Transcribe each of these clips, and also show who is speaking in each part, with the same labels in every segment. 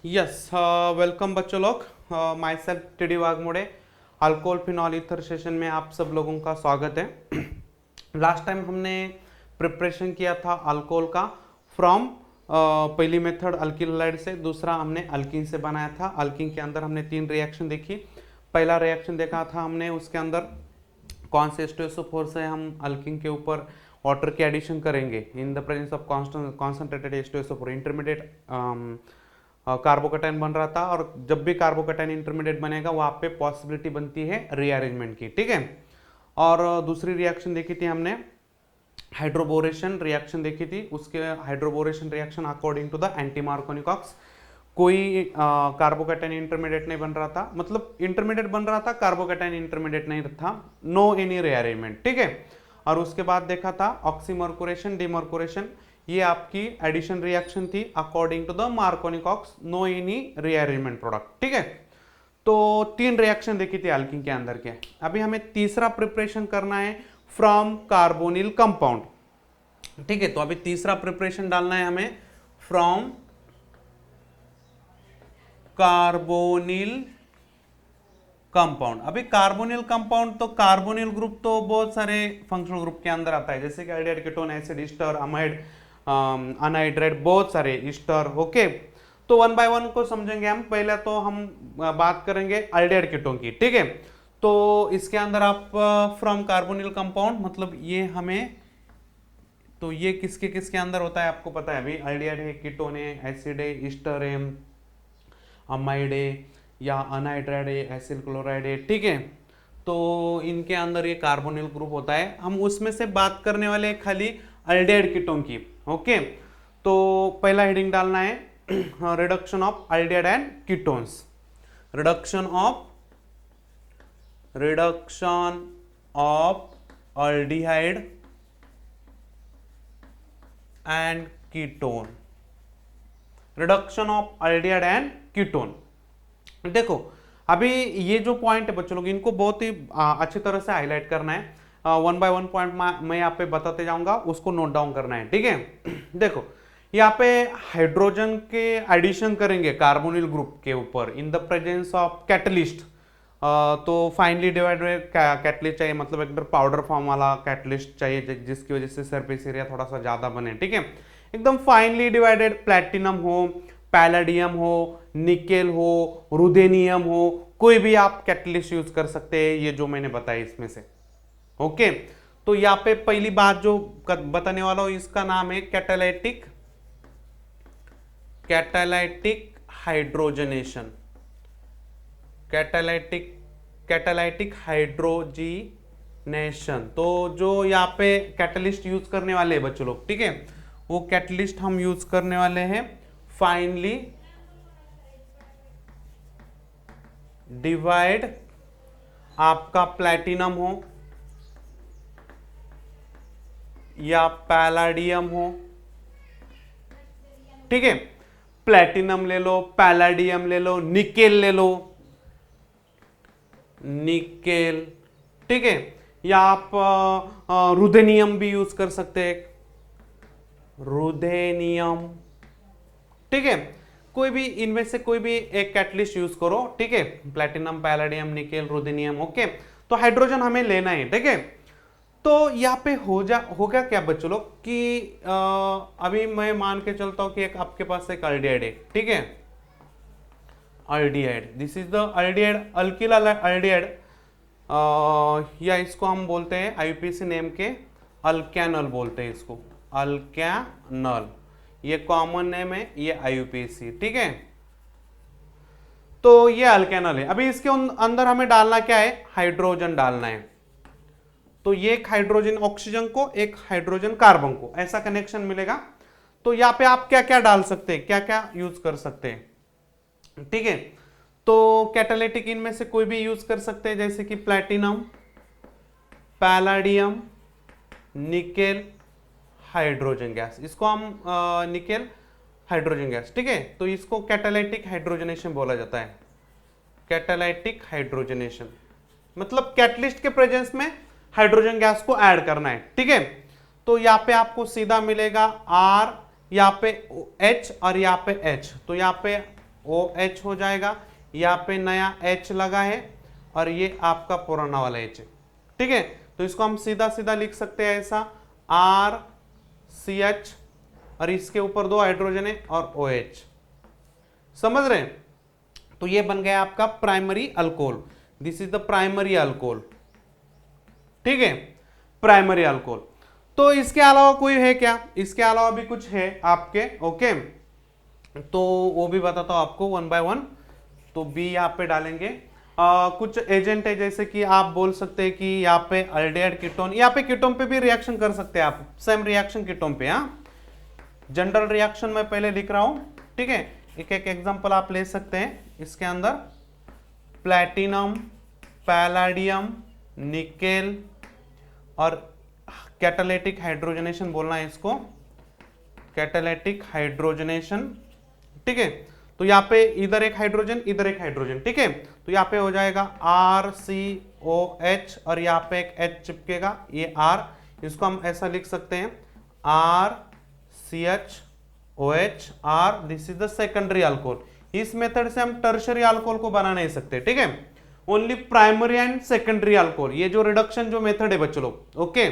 Speaker 1: Yes, welcome बच्चों लोग। My self TD Waghmode. Alcohol phenol ether session में आप सब लोगों का स्वागत है। लास्ट टाइम हमने प्रिपरेशन किया था अल्कोहल का फ्रॉम पहली मेथड अल्किल हैलाइड से, दूसरा हमने अल्किन से बनाया था। अल्किन के अंदर हमने 3 रिएक्शन देखी। पहला रिएक्शन देखा था हमने, उसके अंदर कौन से H2SO4 से हम अल्किन के ऊपर वाटर की एडिशन करेंगे in the presence of concentrated H2SO4 intermediate carbocation बन रहा था। और जब भी कार्बोकैटायन इंटरमीडिएट बनेगा वहां पे पॉसिबिलिटी बनती है रीअरेंजमेंट की, ठीक है। और दूसरी रिएक्शन देखी थी हमने, हाइड्रोबोरेशन रिएक्शन देखी थी। उसके hydroboration reaction according to the anti Markovnikov's, कोई कार्बोकैटायन इंटरमीडिएट नहीं बन रहा था, मतलब इंटरमीडिएट बन रहा था, कार्बोकैटायन इंटरमीडिएट नहीं था, नो एनी रीअरेंजमेंट, ठीक है। और उसके बाद देखा था ऑक्सीमर्कुरेशन डिमर्कुरेशन, ये आपकी एडिशन रिएक्शन थी according to the Markovnikov's, no any rearrangement product, ठीक है। तो 3 रिएक्शन देखी थी अल्किन के अंदर के। अभी हमें तीसरा प्रिपरेशन करना है फ्रॉम कार्बोनिल कंपाउंड, ठीक है। तो अभी तीसरा प्रिपरेशन डालना है हमें फ्रॉम कार्बोनिल कंपाउंड। अभी कार्बोनिल कंपाउंड, तो कार्बोनिल ग्रुप तो बहुत सारे फंक्शनल ग्रुप के अंदर आता है, जैसे कि आइडियाड, ketone, acid, Easter, amide, anhydride, बहुत सारे ईस्टर, ओके। तो 1 बाय 1 को समझेंगे हम। पहले तो हम बात करेंगे आइडियाड कीटोन की, ठीक है। तो इसके अंदर आप फ्रॉम कार्बोनिल कंपाउंड, मतलब ये हमें, तो ये किसके किसके अंदर होता है आपको पता है। अभी आइडियाड है, कीटोन है, एसिड है, ईस्टर है, अमाइड है, या अनहाइड्राइड है, एसिल क्लोराइड है, ठीक है। तो इनके अंदर ये कार्बोनिल ग्रुप होता है। हम उसमें से बात करने वाले खाली अल्डिहाइड कीटोन की, ओके। तो पहला हेडिंग डालना है reduction of aldehyde and ketones. Reduction of aldehyde and ketone, reduction of aldehyde and ketone. देखो अभी ये जो पॉइंट है बच्चों लोग, इनको बहुत ही अच्छी तरह से हाईलाइट करना है। 1 बाय 1 पॉइंट मैं यहाँ पे बताते जाऊंगा, उसको नोट डाउन करना है, ठीक है। देखो यहाँ पे हाइड्रोजन के एडिशन करेंगे कार्बोनिल ग्रुप के ऊपर in the presence of catalyst. तो फाइनली डिवाइडेड कैटलिस्ट चाहिए, मतलब एकदम पाउडर फॉर्म वाला कैटलिस्ट चाहिए, जिसकी वजह से सरफेस एरिया थोड़ा सा ज्यादा बने, ठीक है। एकदम फाइनली डिवाइडेड प्लैटिनम हो, पैलेडियम हो, निकेल हो, रुदेनियम हो, कोई भी आप कैटलिस्ट यूज कर सकते हैं, ये जो मैंने बताया इसमें से, ओके। तो यहाँ पे पहली बात जो बताने वाला हूं, इसका नाम है कैटालाइटिक हाइड्रोजनेशन। Catalytic hydrogenation. तो जो यहाँ पे कैटलिस्ट यूज करने वाले हैं बच्चों लोग, ठीक है, वो कैटलिस्ट हम यूज करने वाले हैं फाइनली डिवाइड, आपका प्लैटिनम हो या पैलाडियम हो, ठीक है। प्लैटिनम ले लो, पैलाडियम ले लो, निकेल ले लो, निकेल, ठीक है। या आप रुदेनियम भी यूज कर सकते हैं, रुदेनियम, ठीक है। कोई भी इनमें से कोई भी एक कैटलिस्ट यूज करो, ठीक है। Platinum, palladium, nickel, ruthenium, okay. तो हाइड्रोजन हमें लेना है, ठीक है। तो यहाँ पे होगा क्या बच्चों लोग कि अभी मैं मान के चलता हूं कि एक आपके पास एक अल्डिहाइड है, ठीक है। Aldehyde, this is the aldehyde, alkyl aldehyde, या इसको हम बोलते हैं आईयूपीएसी नेम के अल्कैनल बोलते हैं इसको, अल्कैनल, ये कॉमन नेम है, ये आईयूपीएसी, ठीक है। तो ये अल्केनल है। अभी इसके अंदर हमें डालना क्या है, हाइड्रोजन डालना है। तो ये एक हाइड्रोजन ऑक्सीजन को, एक हाइड्रोजन कार्बन को, ऐसा कनेक्शन मिलेगा। तो यहाँ पे आप क्या क्या डाल सकते हैं, क्या क्या यूज कर सकते हैं, ठीक है। तो कैटालिटिक इनमें से कोई भी यूज कर सकते हैं, जैसे कि platinum, palladium, nickel, hydrogen gas, इसको हम निकेल हाइड्रोजन गैस, ठीक है। तो इसको कैटालाइटिक हाइड्रोजनेशन बोला जाता है। कैटालाइटिक हाइड्रोजनेशन मतलब कैटलिस्ट के प्रेजेंस में हाइड्रोजन गैस को ऐड करना है, ठीक है। तो यहाँ पे आपको सीधा मिलेगा R, यहाँ पे H और यहाँ पे H। तो यहाँ पे OH हो जाएगा, यहाँ पे नया H लगा है और ये आपका पुराना वाला H है, ठीक है। तो इसको हम सीधा सीधा लिख सकते हैं ऐसा RCH और इसके ऊपर 2 हाइड्रोजन है और OH, समझ रहे हैं। तो ये बन गया आपका primary alcohol, this is the primary alcohol, ठीक है, प्राइमरी अल्कोहल। तो इसके अलावा कोई है क्या, इसके अलावा भी कुछ है आपके, ओके, तो वो भी बताता हूं आपको 1 by 1। तो बी यहाँ पे डालेंगे। कुछ एजेंट है, जैसे कि आप बोल सकते हैं कि यहाँ पे अल्डिहाइड कीटोन, यहाँ पे कीटोन पे भी रिएक्शन कर सकते हैं आप, सेम रिएक्शन कीटोन पे। हाँ, जनरल रिएक्शन मैं पहले लिख रहा हूं, ठीक है, एक एक एग्जांपल आप ले सकते हैं। इसके अंदर प्लैटिनम, पैलाडियम, निकेल और कैटालिटिक हाइड्रोजनेशन बोलना है इसको, कैटालिटिच हाइड्रोजनेशन, ठीक है। तो यहाँ पे इधर एक हाइड्रोजन, इधर एक हाइड्रोजन, ठीक है। तो यहाँ पे हो जाएगा RCOH और यहाँ पे एक H चिपकेगा, ये R, इसको हम ऐसा लिख सकते हैं RCHOH R, this is the secondary alcohol. इस मेथड से हम टर्शरी अल्कोहल को बना नहीं सकते, ठीक है, only primary and secondary alcohol, ये जो रिडक्शन जो मेथड है बच्चों लोग, ओके।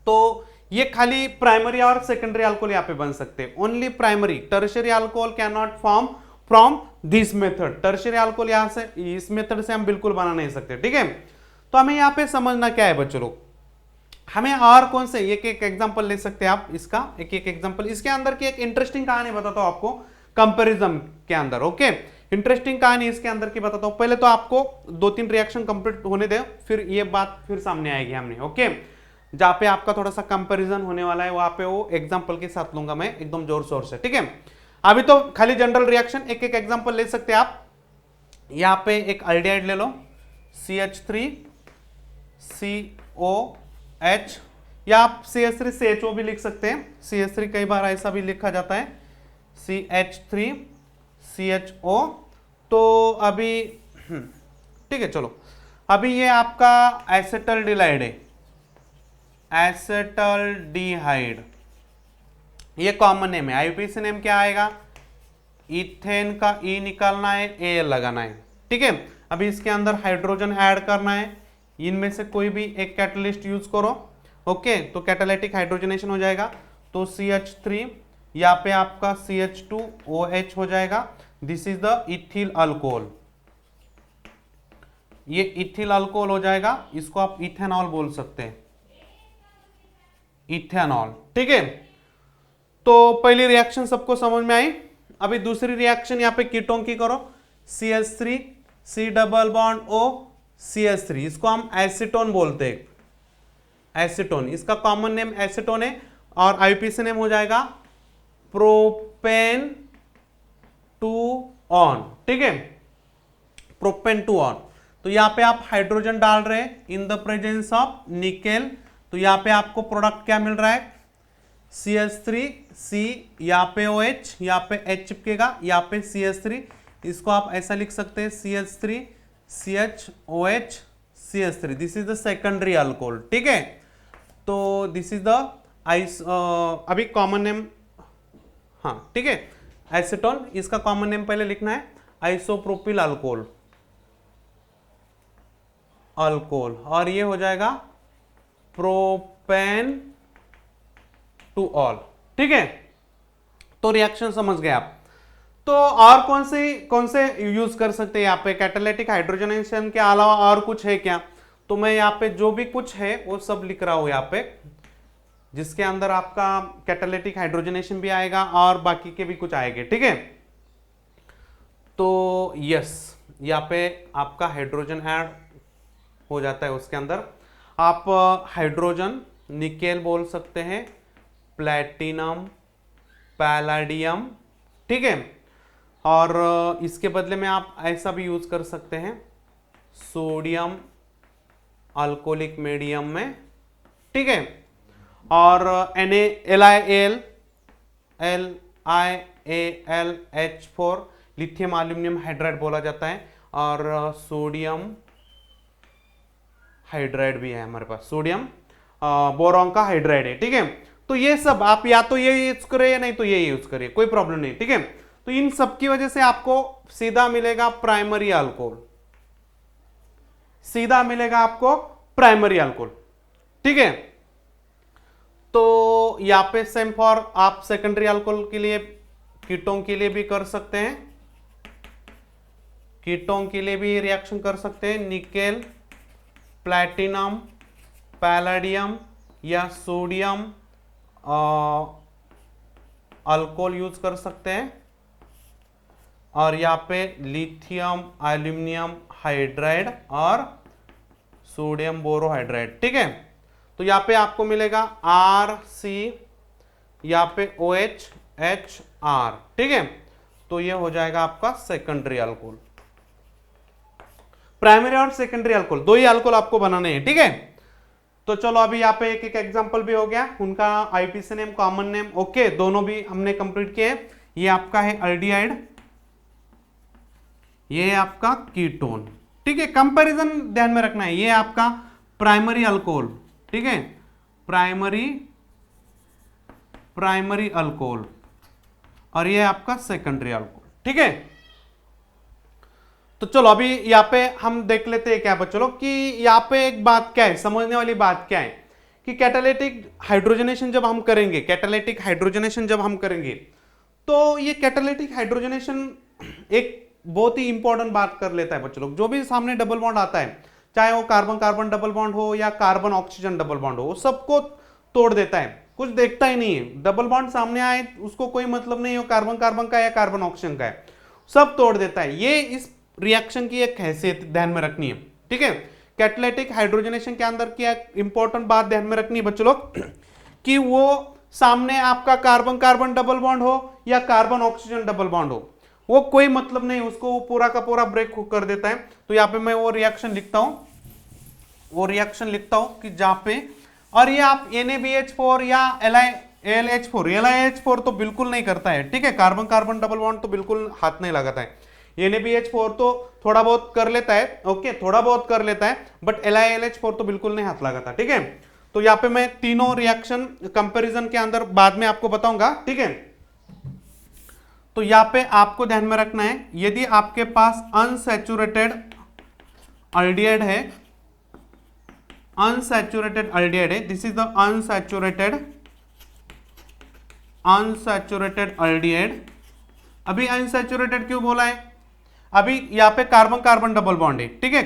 Speaker 1: तो ये खाली प्राइमरी और सेकेंडरी अल्कोहल यहाँ पे बन सकते हैं, only primary, tertiary alcohol can not form from this method. Tertiary alcohol यहाँ से, इस मेथड से हम बिल्कुल बना नहीं सकते, ठीक है। तो हमें यहाँ पे समझना क्या है बच्चों लोग, हमें और कौन से एक एक एग्जांपल ले सकते हैं आप, इसका एक एक एग्जांपल। इसके अंदर की एक इंटरेस्टिंग कहानी बताता हूं आपको कंपैरिजन के अंदर, ओके। इंटरेस्टिंग कहानी इसके अंदर की बताता हूं, पहले तो आपको 2-3 रिएक्शन कंप्लीट होने दे, फिर ये बात फिर सामने आएगी हमने, ओके। जहां पे आपका थोड़ा सा कंपैरिजन होने वाला है, वहां पे वो एग्जांपल के साथ लूंगा मैं एकदम जोर शोर से, ठीक है। अभी तो खाली जनरल रिएक्शन, एक एक एग्जांपल ले सकते हैं आप। यहाँ पे एक अल्डिहाइड ले लो, CH3COH, या आप CH3CHO भी लिख सकते हैं, CH3 कई बार ऐसा भी लिखा जाता है, CH3CHO। तो अभी ठीक है, चलो, अभी ये आपका एसिटल्डिहाइड है, एसिटल्डिहाइड, ये कॉमन नेम है। आईयूपीएसी नेम क्या आएगा, इथेन का ई निकालना है, ए लगाना है, ठीक है। अभी इसके अंदर हाइड्रोजन ऐड करना है, इनमें से कोई भी एक कैटलिस्ट यूज करो, ओके। तो कैटालिटिक हाइड्रोजनेशन हो जाएगा, तो CH3, यहाँ पे आपका CH2OH हो जाएगा, this is the ethyl alcohol, ये इथिल अल्कोहल हो जाएगा, इसको आप इथेनॉल बोल सकते हैं, इथेनॉल, ठीक है। तो पहली रिएक्शन सबको समझ में आई। अभी दूसरी रिएक्शन यहाँ पे कीटोन की करो, CH3 C double bond O CH3, इसको हम एसीटोन बोलते हैं, एसीटोन, इसका कॉमन नेम एसीटोन है और आईयूपीएसी नेम हो जाएगा प्रोपेन 2 ऑन, ठीक है, प्रोपेन 2 ऑन। तो यहाँ पे आप हाइड्रोजन डाल रहे हैं in the presence of nickel, तो यहाँ पे आपको प्रोडक्ट क्या मिल रहा है, CH3C, यहाँ पे OH, यहाँ पे H चिपकेगा, यहाँ पे CH3, इसको आप ऐसा लिख सकते हैं CH3 CHOH CH3, this is the secondary alcohol, ठीक है। तो दिस इज द अभी कॉमन नेम, हाँ ठीक है, एसीटोन, इसका कॉमन नेम पहले लिखना है आइसोप्रोपिल अल्कोहल, अल्कोहल, और ये हो जाएगा प्रोपेन 2 ऑल, ठीक है। तो रिएक्शन समझ गए आप। तो और कौन से यूज कर सकते हैं यहाँ पे, कैटालिटिक हाइड्रोजनेशन के अलावा और कुछ है क्या, तो मैं यहाँ पे जो भी कुछ है वो सब लिख रहा हूं यहाँ पे, जिसके अंदर आपका कैटालिटिक हाइड्रोजनेशन भी आएगा और बाकी के भी कुछ आएंगे, ठीक है। तो यस, यहाँ पे आपका हाइड्रोजन ऐड हो जाता है, उसके अंदर आप हाइड्रोजन निकेल बोल सकते हैं, प्लैटिनम, पैलाडियम, ठीक है। और इसके बदले में आप ऐसा भी यूज कर सकते हैं, सोडियम अल्कोहलिक मीडियम में, ठीक है। और LiAlH4 लिथियम एल्यूमिनियम हाइड्राइड बोला जाता है, और सोडियम हाइड्राइड भी है हमारे पास, सोडियम बोरॉन का हाइड्राइड है, ठीक है। तो ये सब आप या तो ये यूज करें या नहीं तो ये यूज करिए, कोई प्रॉब्लम नहीं, ठीक है। तो इन सब की वजह से आपको सीधा मिलेगा प्राइमरी अल्कोहल, सीधा मिलेगा आपको प्राइमरी अल्कोहल। ठीक है, तो यहां पे सेम फॉर आप सेकेंडरी अल्कोहल के लिए, कीटोन के लिए भी कर सकते हैं, कीटोन के लिए भी रिएक्शन कर सकते हैं, निकेल, प्लैटिनम, पैलेडियम या सोडियम अल्कोहल यूज कर सकते हैं, और यहाँ पे लिथियम एल्यूमिनियम हाइड्राइड और सोडियम बोरोहाइड्राइड। ठीक है, तो यहाँ पे आपको मिलेगा RC, यहाँ पे OH HR। ठीक है, तो ये हो जाएगा आपका सेकेंडरी अल्कोहल। प्राइमरी और सेकेंडरी अल्कोहल दो ही अल्कोहल आपको बनाने हैं। ठीक है, तो चलो अभी यहाँ पे एक एक एग्जांपल भी हो गया, उनका IPC name, common name, okay, दोनों भी हमने कंप्लीट किए। ये आपका है अल्डिहाइड, ये आपका कीटोन। ठीक है, कंपैरिजन ध्यान में रखना है, ये आपका प्राइमरी अल्कोहल। ठीक है, प्राइमरी अल्कोहल, और ये आपका सेकेंडरी अल्कोहल। ठीक है, तो चलो अभी यहाँ पे हम देख लेते हैं क्या बच्चों लोग कि यहाँ पे एक बात क्या है, समझने वाली बात क्या है कि कैटालिटिक हाइड्रोजनेशन जब हम करेंगे, कैटालिटिक हाइड्रोजनेशन जब हम करेंगे, तो ये कैटालिटिक हाइड्रोजनेशन एक बहुत ही इंपॉर्टेंट बात कर लेता है बच्चों लोग। जो भी सामने डबल बॉन्ड आता है, चाहे वो कार्बन कार्बन डबल बॉन्ड हो या कार्बन ऑक्सीजन डबल बॉन्ड हो, वो सबको तोड़ देता है, कुछ देखता ही नहीं है। डबल बॉन्ड सामने आए उसको कोई मतलब नहीं हो कार्बन कार्बन का या कार्बन ऑक्सीजन का है, सब तोड़ देता है। ये इस रिएक्शन की एक हैसियत ध्यान में रखनी है। ठीक है, कैटालिटिक हाइड्रोजनेशन के अंदर की एक इंपॉर्टेंट बात ध्यान में रखनी है बच्चों लोग कि वो सामने आपका कार्बन कार्बन डबल बॉन्ड हो या कार्बन ऑक्सीजन डबल बॉन्ड हो, वो कोई मतलब नहीं, उसको वो पूरा का पूरा ब्रेक कर देता है। तो यहाँ पे मैं वो रिएक्शन लिखता हूं, कि जहां पे, और ये आप NaBH4 या LiAlH4, LiAlH4 तो बिल्कुल नहीं करता है। ठीक है, कार्बन कार्बन डबल बॉन्ड तो बिल्कुल हाथ नहीं लगाता है। NaBH4 तो थोड़ा बहुत कर लेता है, ओके, थोड़ा बहुत कर लेता है, बट LiAlH4 तो बिल्कुल नहीं हाथ लगाता। ठीक है, तो यहाँ पे मैं तीनों रिएक्शन कंपैरिजन के अंदर बाद में आपको बताऊंगा। ठीक है, तो यहाँ पे आपको ध्यान में रखना है, यदि आपके पास अनसैचुरेटेड अल्डिहाइड है, this is the unsaturated aldehyde. अभी अनसैचुरेटेड क्यों बोला है? अभी यहाँ पे कार्बन कार्बन डबल बॉन्ड है। ठीक है,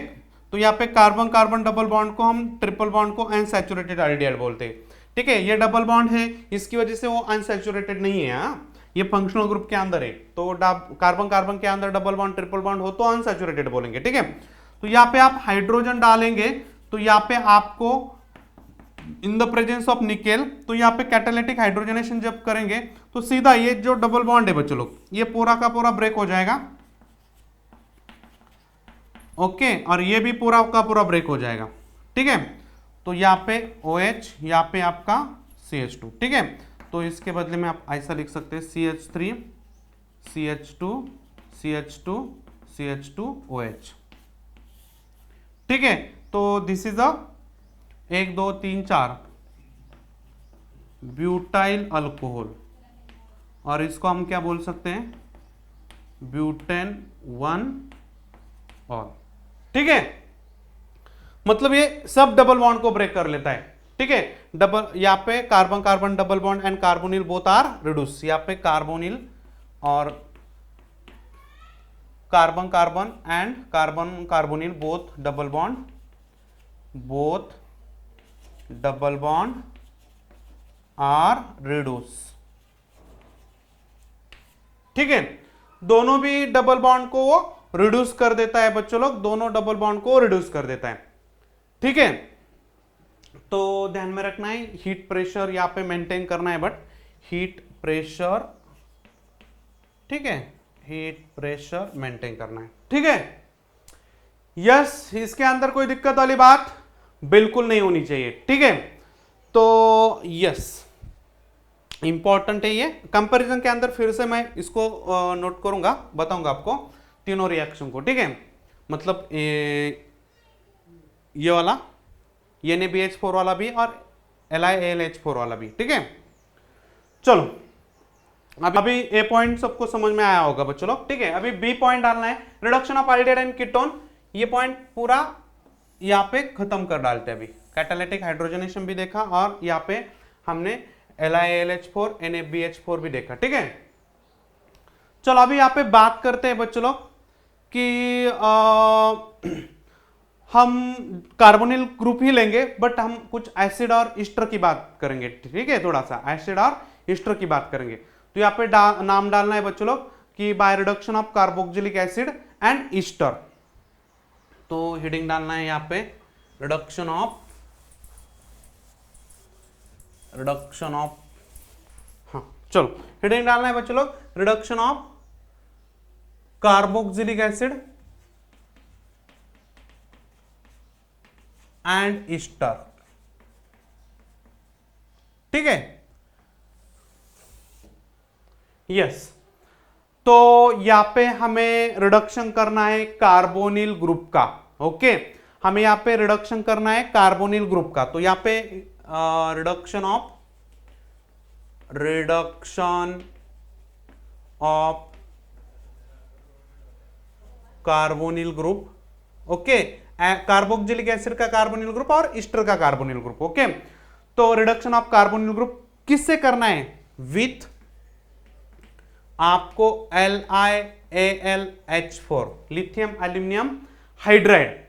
Speaker 1: तो यहाँ पे कार्बन कार्बन डबल बॉन्ड को हम ट्रिपल बॉन्ड को अनसैचुरेटेड अल्डिहाइड बोलते हैं। ठीक है, ये डबल बॉन्ड है, इसकी वजह से वो अनसैचुरेटेड नहीं है। हाँ, ये फंक्शनल ग्रुप के अंदर है, तो कार्बन कार्बन के अंदर डबल बॉन्ड ट्रिपल बॉन्ड हो तो अनसैचुरेटेड बोलेंगे। ठीक है, तो यहाँ पे आप हाइड्रोजन डालेंगे, तो यहाँ पे आपको in the presence of nickel, तो यहाँ पे कैटालिटिक हाइड्रोजनेशन जब करेंगे तो सीधा ये जो डबल बॉन्ड है बच्चों लोग, ये पूरा का पूरा ब्रेक हो जाएगा। ओके, और ये भी पूरा का पूरा ब्रेक हो जाएगा। ठीक है, तो यहाँ पे OH, यहाँ पे आपका CH2। ठीक है, तो इसके बदले में आप ऐसा लिख सकते हैं CH3 CH2 CH2 CH2 OH। ठीक है, तो this is a 1 2 3 4 butyl alcohol, और इसको हम क्या बोल सकते हैं, ब्यूटेन 1 और। ठीक है, मतलब ये सब डबल बॉन्ड को ब्रेक कर लेता है। ठीक है, डबल यहाँ पे carbon carbon double bond and carbonyl both are reduce, यहाँ पे कार्बोनिल और carbon carbon and carbon carbonyl both double bond are reduce. ठीक है, दोनों भी डबल बॉन्ड को वो रिड्यूस कर देता है बच्चों लोग, दोनों डबल बॉन्ड को रिड्यूस कर देता है। ठीक है, तो ध्यान में रखना है, हीट प्रेशर यहाँ पे मेंटेन करना है, बट हीट प्रेशर, ठीक है, हीट प्रेशर मेंटेन करना है। ठीक है, यस, इसके अंदर कोई दिक्कत वाली बात बिल्कुल नहीं होनी चाहिए। ठीक है, तो यस, इंपॉर्टेंट है ये। कंपैरिजन के अंदर फिर से मैं इसको नोट करूंगा, बताऊंगा आपको तीनों रिएक्शन को। ठीक है, मतलब ये वाला NaBH4 वाला भी और LiAlH4 वाला भी। ठीक है, चलो अभी ए पॉइंट सबको समझ में आया होगा बच्चों लोग, ठीक है। अभी बी पॉइंट डालना है, reduction of aldehyde and ketone. ये पॉइंट पूरा यहाँ पे खत्म कर डालते हैं। अभी कैटालिटिक हाइड्रोजनेशन भी देखा और यहाँ पे हमने LiAlH4 NaBH4 भी देखा, ठीक है। चलो अभी यहाँ पे बात करते हैं बच्चों लोग कि हम कार्बोनिल ग्रुप ही लेंगे, बट हम कुछ एसिड और ईस्टर की बात करेंगे, ठीक है। थोड़ा सा एसिड और ईस्टर की बात करेंगे। तो यहाँ पे नाम डालना है बच्चों लोग कि by reduction of carboxylic acid and Easter. तो हेडिंग डालना है यहाँ पे रिडक्शन ऑफ हाँ चलो हेडिंग डालना है बच्चों लोग reduction of carboxylic acid and Easter, ठीक है। यस, तो यहां पे हमें रिडक्शन करना है कार्बोनिल ग्रुप का, ओके। हमें यहां पे रिडक्शन करना है कार्बोनिल ग्रुप का। तो यहां पे reduction of carbonyl group, okay. Carboxylic acid का कार्बोनिल ग्रुप और ईस्टर का कार्बोनिल ग्रुप, ओके। तो रिडक्शन ऑफ कार्बोनिल ग्रुप किससे करना है? विथ आपको LiAlH4 लिथियम एल्यूमिनियम हाइड्राइड,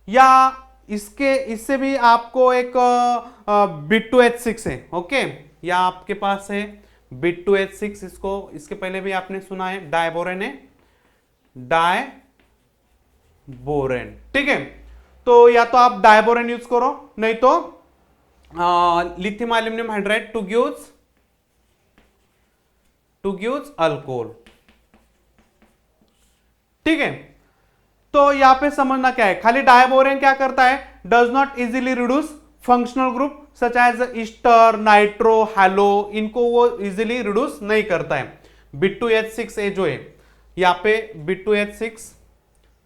Speaker 1: या इससे भी आपको एक B2H6 है, ओके। या आपके पास है B2H6, इसके पहले भी आपने सुना है डायबोरेन है, डायबोरेन, ठीक है। तो या तो आप डायबोरेन यूज करो, नहीं तो lithium aluminium hydride two gives alcohol, ठीक है। तो यहां पे समझना क्या है, खाली डायबोरेन क्या करता है, does not easily reduce functional group such as ester, nitro, halo, इनको वो इजीली रिड्यूस नहीं करता है। B2H6 जो है यहाँ पे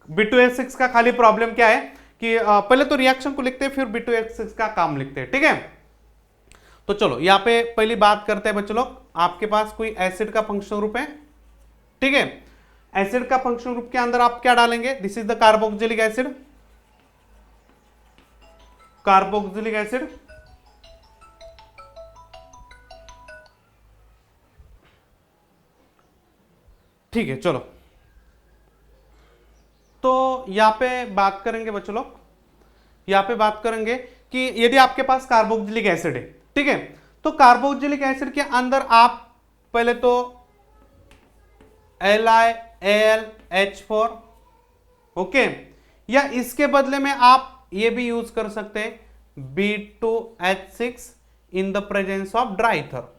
Speaker 1: B2H6 का खाली प्रॉब्लम क्या है कि पहले तो रिएक्शन को लिखते हैं फिर B2H6 का काम लिखते हैं, ठीक है। तो चलो यहाँ पे पहली बात करते हैं बच्चों लोग, आपके पास कोई एसिड का फंक्शनल ग्रुप है, ठीक है। एसिड का फंक्शनल ग्रुप के अंदर आप क्या डालेंगे? This is the carboxylic acid, ठीक है। चलो तो यहां पे बात करेंगे बच्चों लोग, यहां पे बात करेंगे कि यदि आपके पास कार्बोक्सिलिक एसिड है, ठीक है, तो कार्बोक्सिलिक एसिड के अंदर आप पहले तो LiAlH4, ओके, या इसके बदले में आप ये भी यूज कर सकते हैं B2H6 in the presence of dry ether.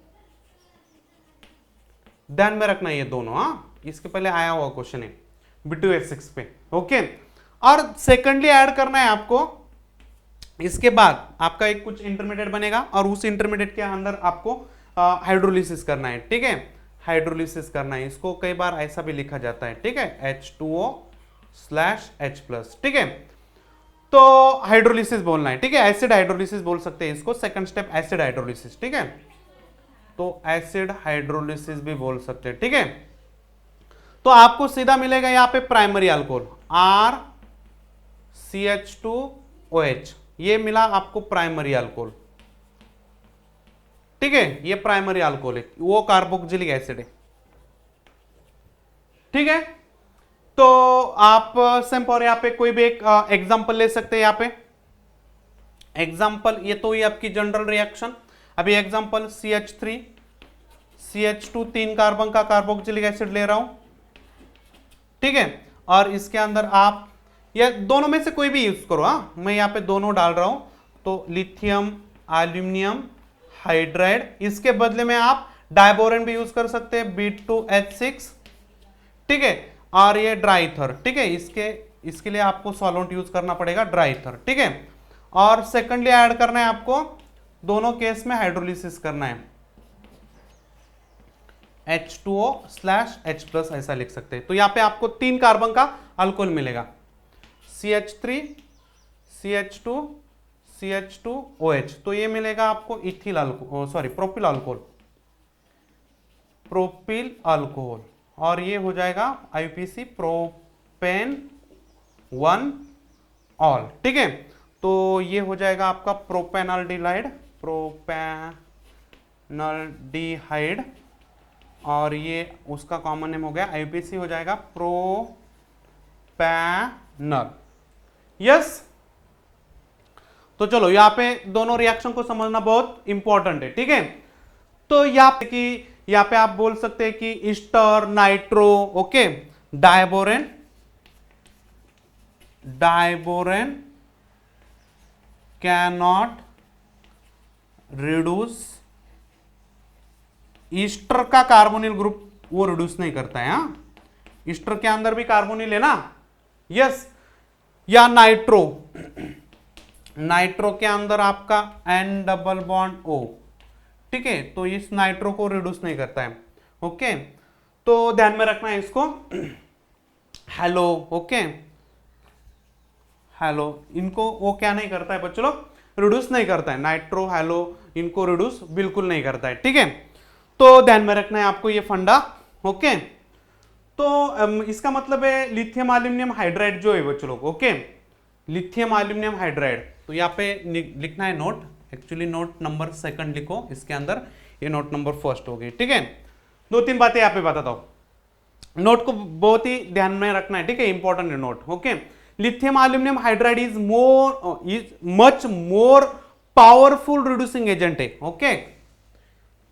Speaker 1: ध्यान में रखना ये दोनों, हाँ, इसके पहले आया हुआ क्वेश्चन है B2H6 पे, ओके। और सेकेंडली ऐड करना है आपको, इसके बाद आपका एक कुछ इंटरमीडिएट बनेगा और उस इंटरमीडिएट के अंदर आपको हाइड्रोलिसिस करना है, ठीक है। हाइड्रोलिसिस करना है, इसको कई बार ऐसा भी लिखा जाता है, ठीक है, H2O/H+, ठीक है। तो हाइड्रोलिसिस बोलना है, ठीक है, एसिड हाइड्रोलिसिस बोल सकते हैं इसको, सेकंड स्टेप एसिड हाइड्रोलिसिस, ठीक है। तो एसिड हाइड्रोलिसिस भी बोल सकते हैं, ठीक है। तो आपको सीधा मिलेगा यहां पे प्राइमरी अल्कोहल RCH2OH, ये मिला आपको प्राइमरी अल्कोहल, ठीक है। ये प्राइमरी अल्कोहल है, वो कार्बोक्सिलिक एसिड है, ठीक है। तो आप सिंपल यहां पे कोई भी एक एग्जांपल ले सकते हैं, यहां पे एग्जांपल, ये तो ये आपकी जनरल रिएक्शन। अभी एग्जांपल CH3CH2 3 कार्बन का कार्बोक्सिलिक एसिड ले रहा हूं, ठीक है। और इसके अंदर आप या दोनों में से कोई भी यूज करो, हाँ, मैं यहाँ पे दोनों डाल रहा हूं। तो लिथियम एल्यूमिनियम हाइड्राइड, इसके बदले में आप डायबोरेन भी यूज कर सकते हैं B2H6, ठीक है। और ये ड्राई ईथर, ठीक है, इसके लिए आपको सॉल्वेंट यूज करना पड़ेगा, ड्राई ईथर, ठीक है। और सेकेंडली ऐड करना है आपको, दोनों केस में हाइड्रोलिसिस करना है, H2O/H+, ऐसा लिख सकते हैं। तो यहां पे आपको 3 कार्बन का अल्कोहल मिलेगा, CH3 CH2 CH2OH, तो ये मिलेगा आपको ethyl alcohol, sorry propyl alcohol, propyl alcohol, और ये हो जाएगा आईपीसी प्रोपेन 1 ऑल। ठीक है, तो ये हो जाएगा आपका प्रोपेनल्डिहाइड, प्रोपेनल्डिहाइड, और ये उसका कॉमन नेम हो गया आईपीसी हो जाएगा प्रोपैनल। यस, तो चलो यहाँ पे दोनों रिएक्शन को समझना बहुत इंपॉर्टेंट है। ठीक है, तो यहाँ पे आप बोल सकते हैं कि Easter nitro, okay, diborane cannot reduce, Easter का कार्बोनिल ग्रुप वो रिड्यूस नहीं करता है। हाँ, ईस्टर के अंदर भी कार्बोनिल है ना, यस। या नाइट्रो के अंदर आपका N डबल बॉन्ड O, ठीक है, तो इस नाइट्रो को रिड्यूस नहीं करता है। ओके, तो ध्यान में रखना है इसको। हेलो, ओके, हेलो, इनको वो क्या नहीं करता है बच्चों लोग, रिड्यूस नहीं करता है। नाइट्रो हेलो इनको रिड्यूस बिल्कुल नहीं करता है। ठीक है, तो ध्यान में रखना है आपको ये फंडा। ओके, तो इसका मतलब है लिथियम एल्यूमिनियम हाइड्राइड जो है बच्चों लोग, ओके, लिथियम एल्यूमिनियम हाइड्राइड, तो यहाँ पे लिखना है नोट, एक्चुअली नोट नंबर 2 लिखो इसके अंदर, ये नोट नंबर 1 हो गई। ठीक है, 2-3 बातें यहाँ पे बताता हूँ, नोट को बहुत ही ध्यान में रखना है। ठीक है, इंपॉर्टेंट है note. Okay, lithium aluminium hydride is much more powerful reducing agent है। ओके,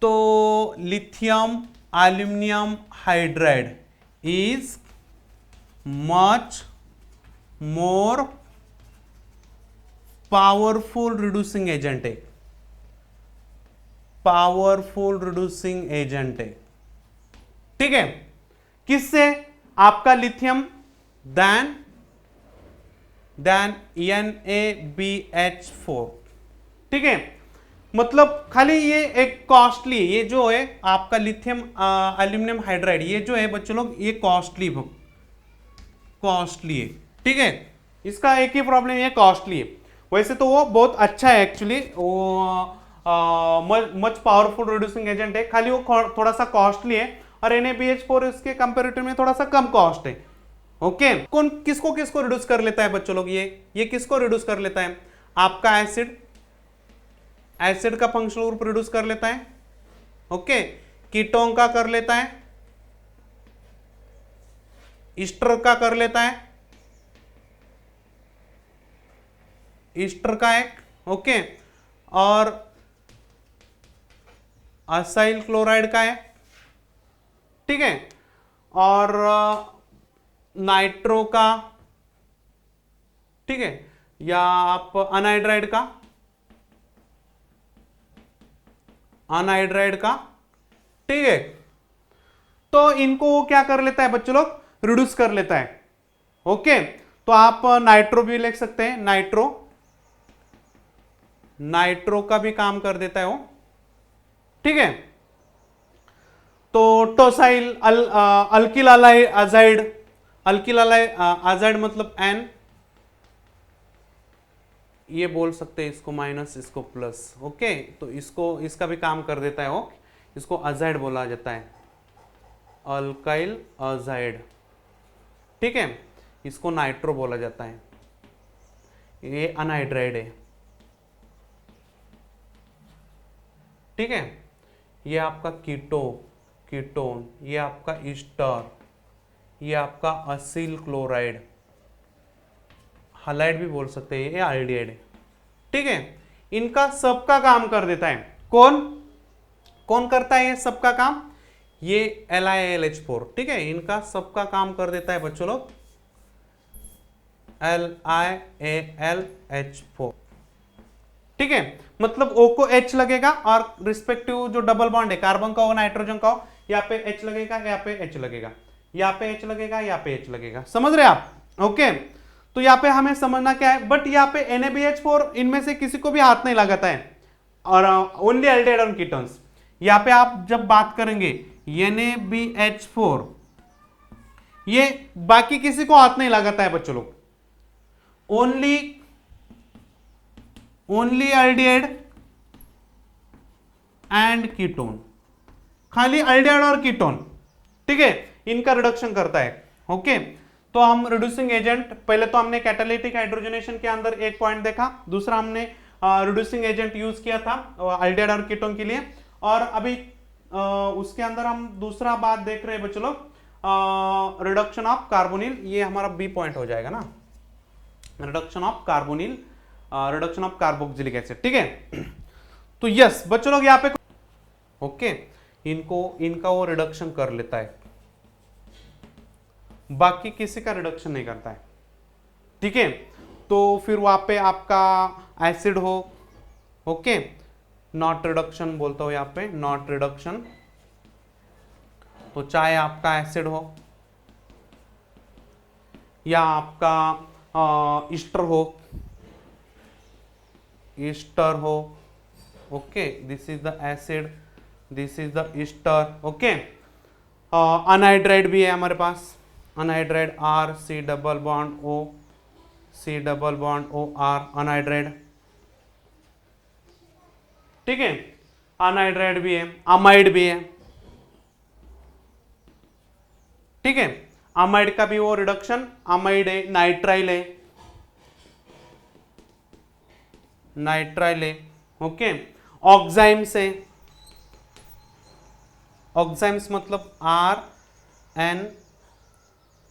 Speaker 1: तो lithium aluminium hydride is much more powerful reducing agent है, पावरफुल रिड्यूसिंग एजेंट है। ठीक है, किससे? आपका लिथियम देन NaBH4। ठीक है, मतलब खाली ये एक कॉस्टली, ये जो है आपका लिथियम एल्यूमिनियम हाइड्राइड, ये जो है बच्चों लोग ये कॉस्टली है। ठीक है, इसका एक ही प्रॉब्लम, ये कॉस्टली है। वैसे तो वो बहुत अच्छा है एक्चुअली, वो मच पावरफुल रिड्यूसिंग एजेंट है, खाली वो थोड़ा सा कॉस्टली है, और NaBH4 इसके कंपैरेटिव में थोड़ा सा कम कॉस्ट है। ओके, कौन किसको किसको रिड्यूस कर लेता है बच्चों लोग, ये किसको रिड्यूस कर लेता है? आपका एसिड का फंक्शनल ग्रुप रिड्यूस कर लेता है। ओके, कीटोन का कर लेता है, ईस्टर का कर लेता है, ईस्टर का एक, ओके, और असाइल क्लोराइड का है। ठीक है, और नाइट्रो का, ठीक है, या आप अनहाइड्राइड का, ठीक है, तो इनको वो क्या कर लेता है बच्चों लोग, रिड्यूस कर लेता है। ओके, तो आप नाइट्रो भी लिख सकते हैं, नाइट्रो का भी काम कर देता है वो। ठीक है, तो टोसाइल अल्किल अजाइड मतलब N, ये बोल सकते हैं इसको माइनस, इसको प्लस। ओके, तो इसका भी काम कर देता है वो, इसको अजाइड बोला जाता है, अल्काइल अजाइड। ठीक है, इसको नाइट्रो बोला जाता है, ये अनहाइड्राइड है। ठीक है, ये आपका कीटोन, ये आपका ईस्टर, ये आपका असील क्लोराइड, हालाइड भी बोल सकते हैं, ये आल्डिहाइड है। ठीक है, इनका सबका काम कर देता है कौन करता है ये सबका काम? ये LiAlH4। ठीक है, इनका सबका काम कर देता है बच्चों लोग LiAlH4। ठीक है, मतलब O को H लगेगा, और रिस्पेक्टिव जो डबल बॉन्ड है कार्बन का हो नाइट्रोजन का हो, यहाँ पे H लगेगा, यहाँ पे H लगेगा, यहाँ पे H लगेगा, यहाँ पे H लगेगा। समझ रहे आप? ओके, तो यहाँ पे हमें समझना क्या है, बट यहाँ पे NaBH4 इनमें से किसी को भी हाथ नहीं लगाता है, और ओनली एल्डिहाइड और कीटोन्स। यहाँ पे आप जब बात करेंगे NaBH4, ये बाकी किसी को हाथ नहीं लगाता है बच्चों लोग, ओनली एल्डिहाइड एंड कीटोन, खाली अल्डिहाइड और कीटोन, ठीक है, इनका रिडक्शन करता है। ओके, तो हम रिड्यूसिंग एजेंट, पहले तो हमने कैटालिटिक हाइड्रोजनेशन के अंदर एक पॉइंट देखा, दूसरा हमने रिड्यूसिंग एजेंट यूज किया था अल्डिहाइड और कीटोन के लिए, और अभी उसके अंदर हम दूसरा बात देख रहे हैं बच्चों लोग, रिडक्शन ऑफ कार्बोनिल, ये हमारा बी पॉइंट हो जाएगा ना, reduction of carbonyl, reduction of carboxylic acid, ठीक है। तो यस बच्चों लोग यहाँ पे ओके, इनका वो रिडक्शन कर लेता है, बाकी किसी का रिडक्शन नहीं करता है, ठीक है। तो फिर वहां पे आपका एसिड हो, ओके, नॉट रिडक्शन बोलता हूं यहां पे, नॉट रिडक्शन, तो चाहे आपका एसिड हो या आपका ईस्टर हो, okay, this is the acid, this is the ester, okay. Anhydride भी है हमारे पास, anhydride R C double bond O, C double bond O R, anhydride, ठीक है, अनहाइड्राइड भी है, अमाइड भी है, ठीक है, अमाइड का भी वो रिडक्शन, अमाइड है, नाइट्राइल है, नाइट्राइल है, ओके, ऑक्साइम्स है, ऑक्साइम्स मतलब आर एन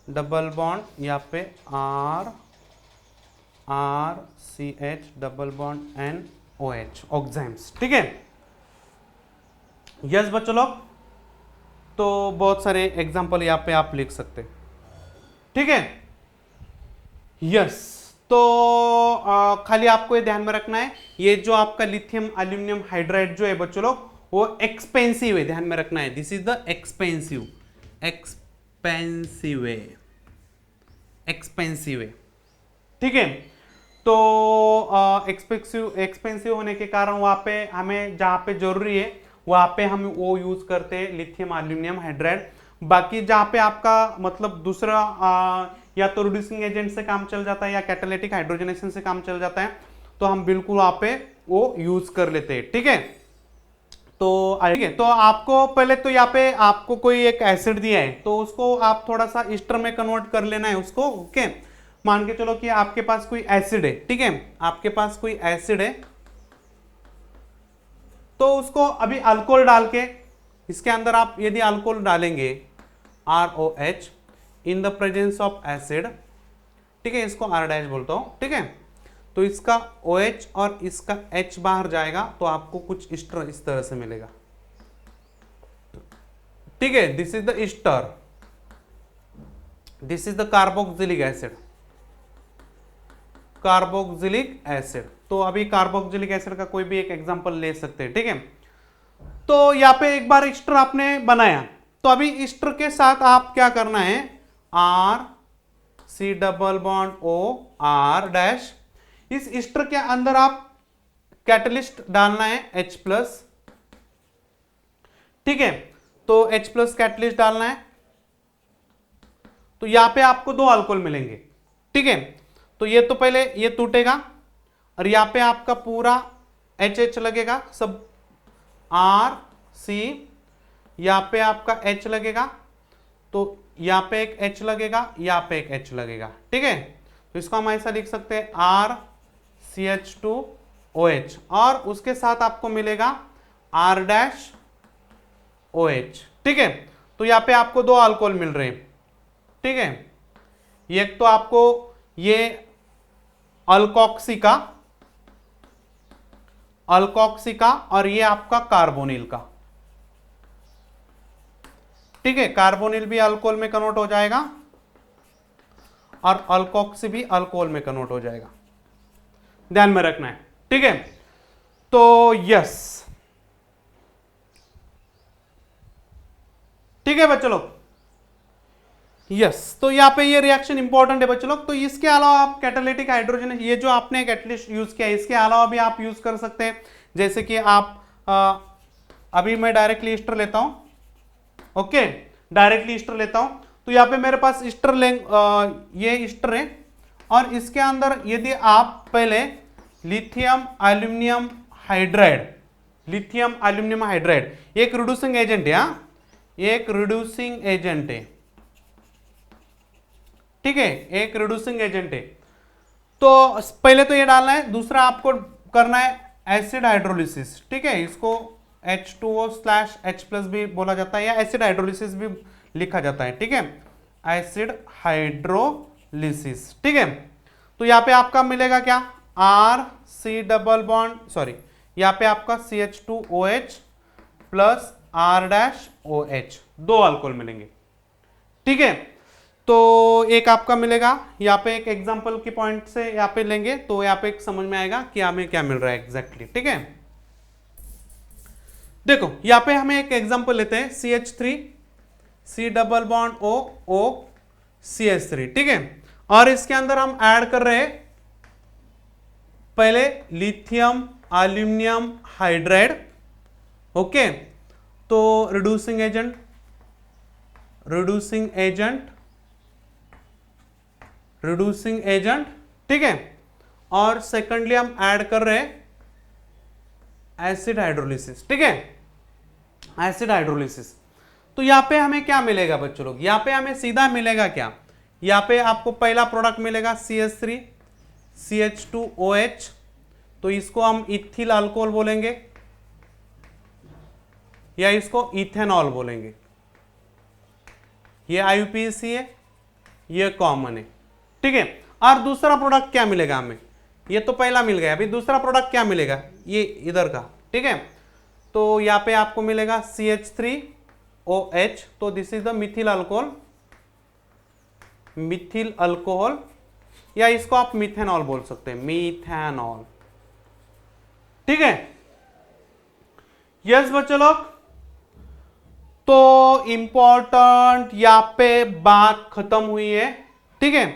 Speaker 1: डबल बॉन्ड, यहाँ पे R R C H double bond N O H, oximes, ठीक है। यस बच्चों लोग, तो बहुत सारे एग्जांपल यहाँ पे आप लिख सकते हैं, ठीक है। यस, तो खाली आपको ये ध्यान में रखना है, ये जो आपका लिथियम एल्यूमिनियम हाइड्राइड जो है बच्चों लोग, वो एक्सपेंसिव है, ध्यान में रखना है, this is the expensive, expensive है, एक्सपेंसिव है, ठीक है। तो एक्सपेंसिव होने के कारण वहां पे हमें जहां पे जरूरी है वहां पे हम वो यूज करते हैं लिथियम एल्यूमिनियम हाइड्राइड, बाकी जहां पे आपका मतलब दूसरा या तो रिड्यूसिंग एजेंट से काम चल जाता है या कैटालिटिक हाइड्रोजनेशन से काम चल जाता है, तो हम बिल्कुल वहां पे वो यूज कर लेते हैं, ठीक है। तो ठीक है, तो आपको पहले तो यहाँ पे आपको कोई एक एसिड दिया है, तो उसको आप थोड़ा सा ईस्टर में कन्वर्ट कर लेना है उसको, ओके। मान के चलो कि आपके पास कोई एसिड है, ठीक है, आपके पास कोई एसिड है, तो उसको अभी अल्कोहल डाल के इसके अंदर आप यदि अल्कोहल डालेंगे ROH in the presence of acid, ठीक है, इसको R डैश बोलता हूं, ठीक है। तो इसका OH और इसका H बाहर जाएगा, तो आपको कुछ ईस्टर इस तरह से मिलेगा, ठीक है, this is the Easter, this is the carboxylic acid, carboxylic acid. तो अभी कार्बोक्सिलिक एसिड का कोई भी एक एग्जांपल ले सकते हैं, ठीक है। तो यहाँ पे एक बार ईस्टर आपने बनाया, तो अभी ईस्टर के साथ आप क्या करना है, R C double bond O R dash, इस ईस्टर के अंदर आप कैटलिस्ट डालना है H प्लस, ठीक है, तो H प्लस कैटलिस्ट डालना है, तो यहां पे आपको दो अल्कोहल मिलेंगे, ठीक है। तो ये तो पहले ये टूटेगा और यहाँ पे आपका पूरा HH लगेगा, सब RC, यहाँ पे आपका H लगेगा, तो यहाँ पे एक H लगेगा, यहाँ पे एक H लगेगा, ठीक है। तो इसको हम ऐसा लिख सकते हैं RCH2OH, और उसके साथ आपको मिलेगा R डैश OH, ठीक है। तो यहाँ पे आपको दो अल्कोहल मिल रहे हैं, ठीक है। एक तो आपको ये अल्कोक्सी का और ये आपका कार्बोनिल का, ठीक है, कार्बोनिल भी अल्कोहल में कन्वर्ट हो जाएगा और अल्कोक्सी भी अल्कोहल में कन्वर्ट हो जाएगा, ध्यान में रखना है, ठीक है। तो यस, ठीक है बच्चों लोग, यस, तो यहाँ पे ये रिएक्शन इंपॉर्टेंट है बच्चों लोग। तो इसके अलावा आप कैटालिटिक हाइड्रोजन, ये जो आपने कैटलिस्ट यूज किया है, इसके अलावा भी आप यूज कर सकते हैं, जैसे कि आप अभी मैं डायरेक्टली ईस्टर लेता हूं, ओके, डायरेक्टली ईस्टर लेता हूं, तो यहाँ पे मेरे पास ईस्टर ये ईस्टर है, और इसके अंदर यदि आप पहले lithium aluminium hydride lithium aluminium hydride एक रिड्यूसिंग एजेंट है, हाँ, एक रिड्यूसिंग एजेंट है, ठीक है, एक रिड्यूसिंग एजेंट है। तो पहले तो ये डालना है, दूसरा आपको करना है एसिड हाइड्रोलिसिस, ठीक है, इसको H2O/H+ भी बोला जाता है या एसिड हाइड्रोलिसिस भी लिखा जाता है, ठीक है, एसिड हाइड्रोलिसिस, ठीक है। तो यहाँ पे आपका मिलेगा क्या, RC डबल बॉन्ड, सॉरी, यहाँ पे आपका CH2OH प्लस R-OH, दो अल्कोहल मिलेंगे, ठीक है। तो एक आपका मिलेगा, यहाँ पे एक एग्जांपल की पॉइंट से यहाँ पे लेंगे तो यहाँ पे एक समझ में आएगा कि हमें क्या मिल रहा है एग्जैक्टली, ठीक है। देखो यहाँ पे हमें एक एग्जांपल लेते हैं, CH3 C double bond O CH3, ठीक है, और इसके अंदर हम ऐड कर रहे हैं पहले लिथियम एल्यूमिनियम हाइड्राइड, ओके, तो रिड्यूसिंग एजेंट, ठीक है, और सेकेंडली हम ऐड कर रहे हैं एसिड हाइड्रोलिसिस, ठीक है, एसिड हाइड्रोलिसिस। तो यहां पे हमें क्या मिलेगा बच्चों लोग, यहां पे हमें सीधा मिलेगा क्या, यहां पे आपको पहला प्रोडक्ट मिलेगा CH3 CH2OH, तो इसको हम इथिल अल्कोहल बोलेंगे या इसको इथेनॉल बोलेंगे, ये IUPAC है, ये कॉमन है, ठीक है। और दूसरा प्रोडक्ट क्या मिलेगा हमें, ये तो पहला मिल गया, अभी दूसरा प्रोडक्ट क्या मिलेगा, ये इधर का, ठीक है। तो यहाँ पे आपको मिलेगा CH3OH, तो this is the Mithil alcohol, या इसको आप मिथेनॉल बोल सकते हैं, मिथेनॉल, ठीक है। यस बच्चों लोग, तो इंपॉर्टेंट यहाँ पे बात खत्म हुई है, ठीक है।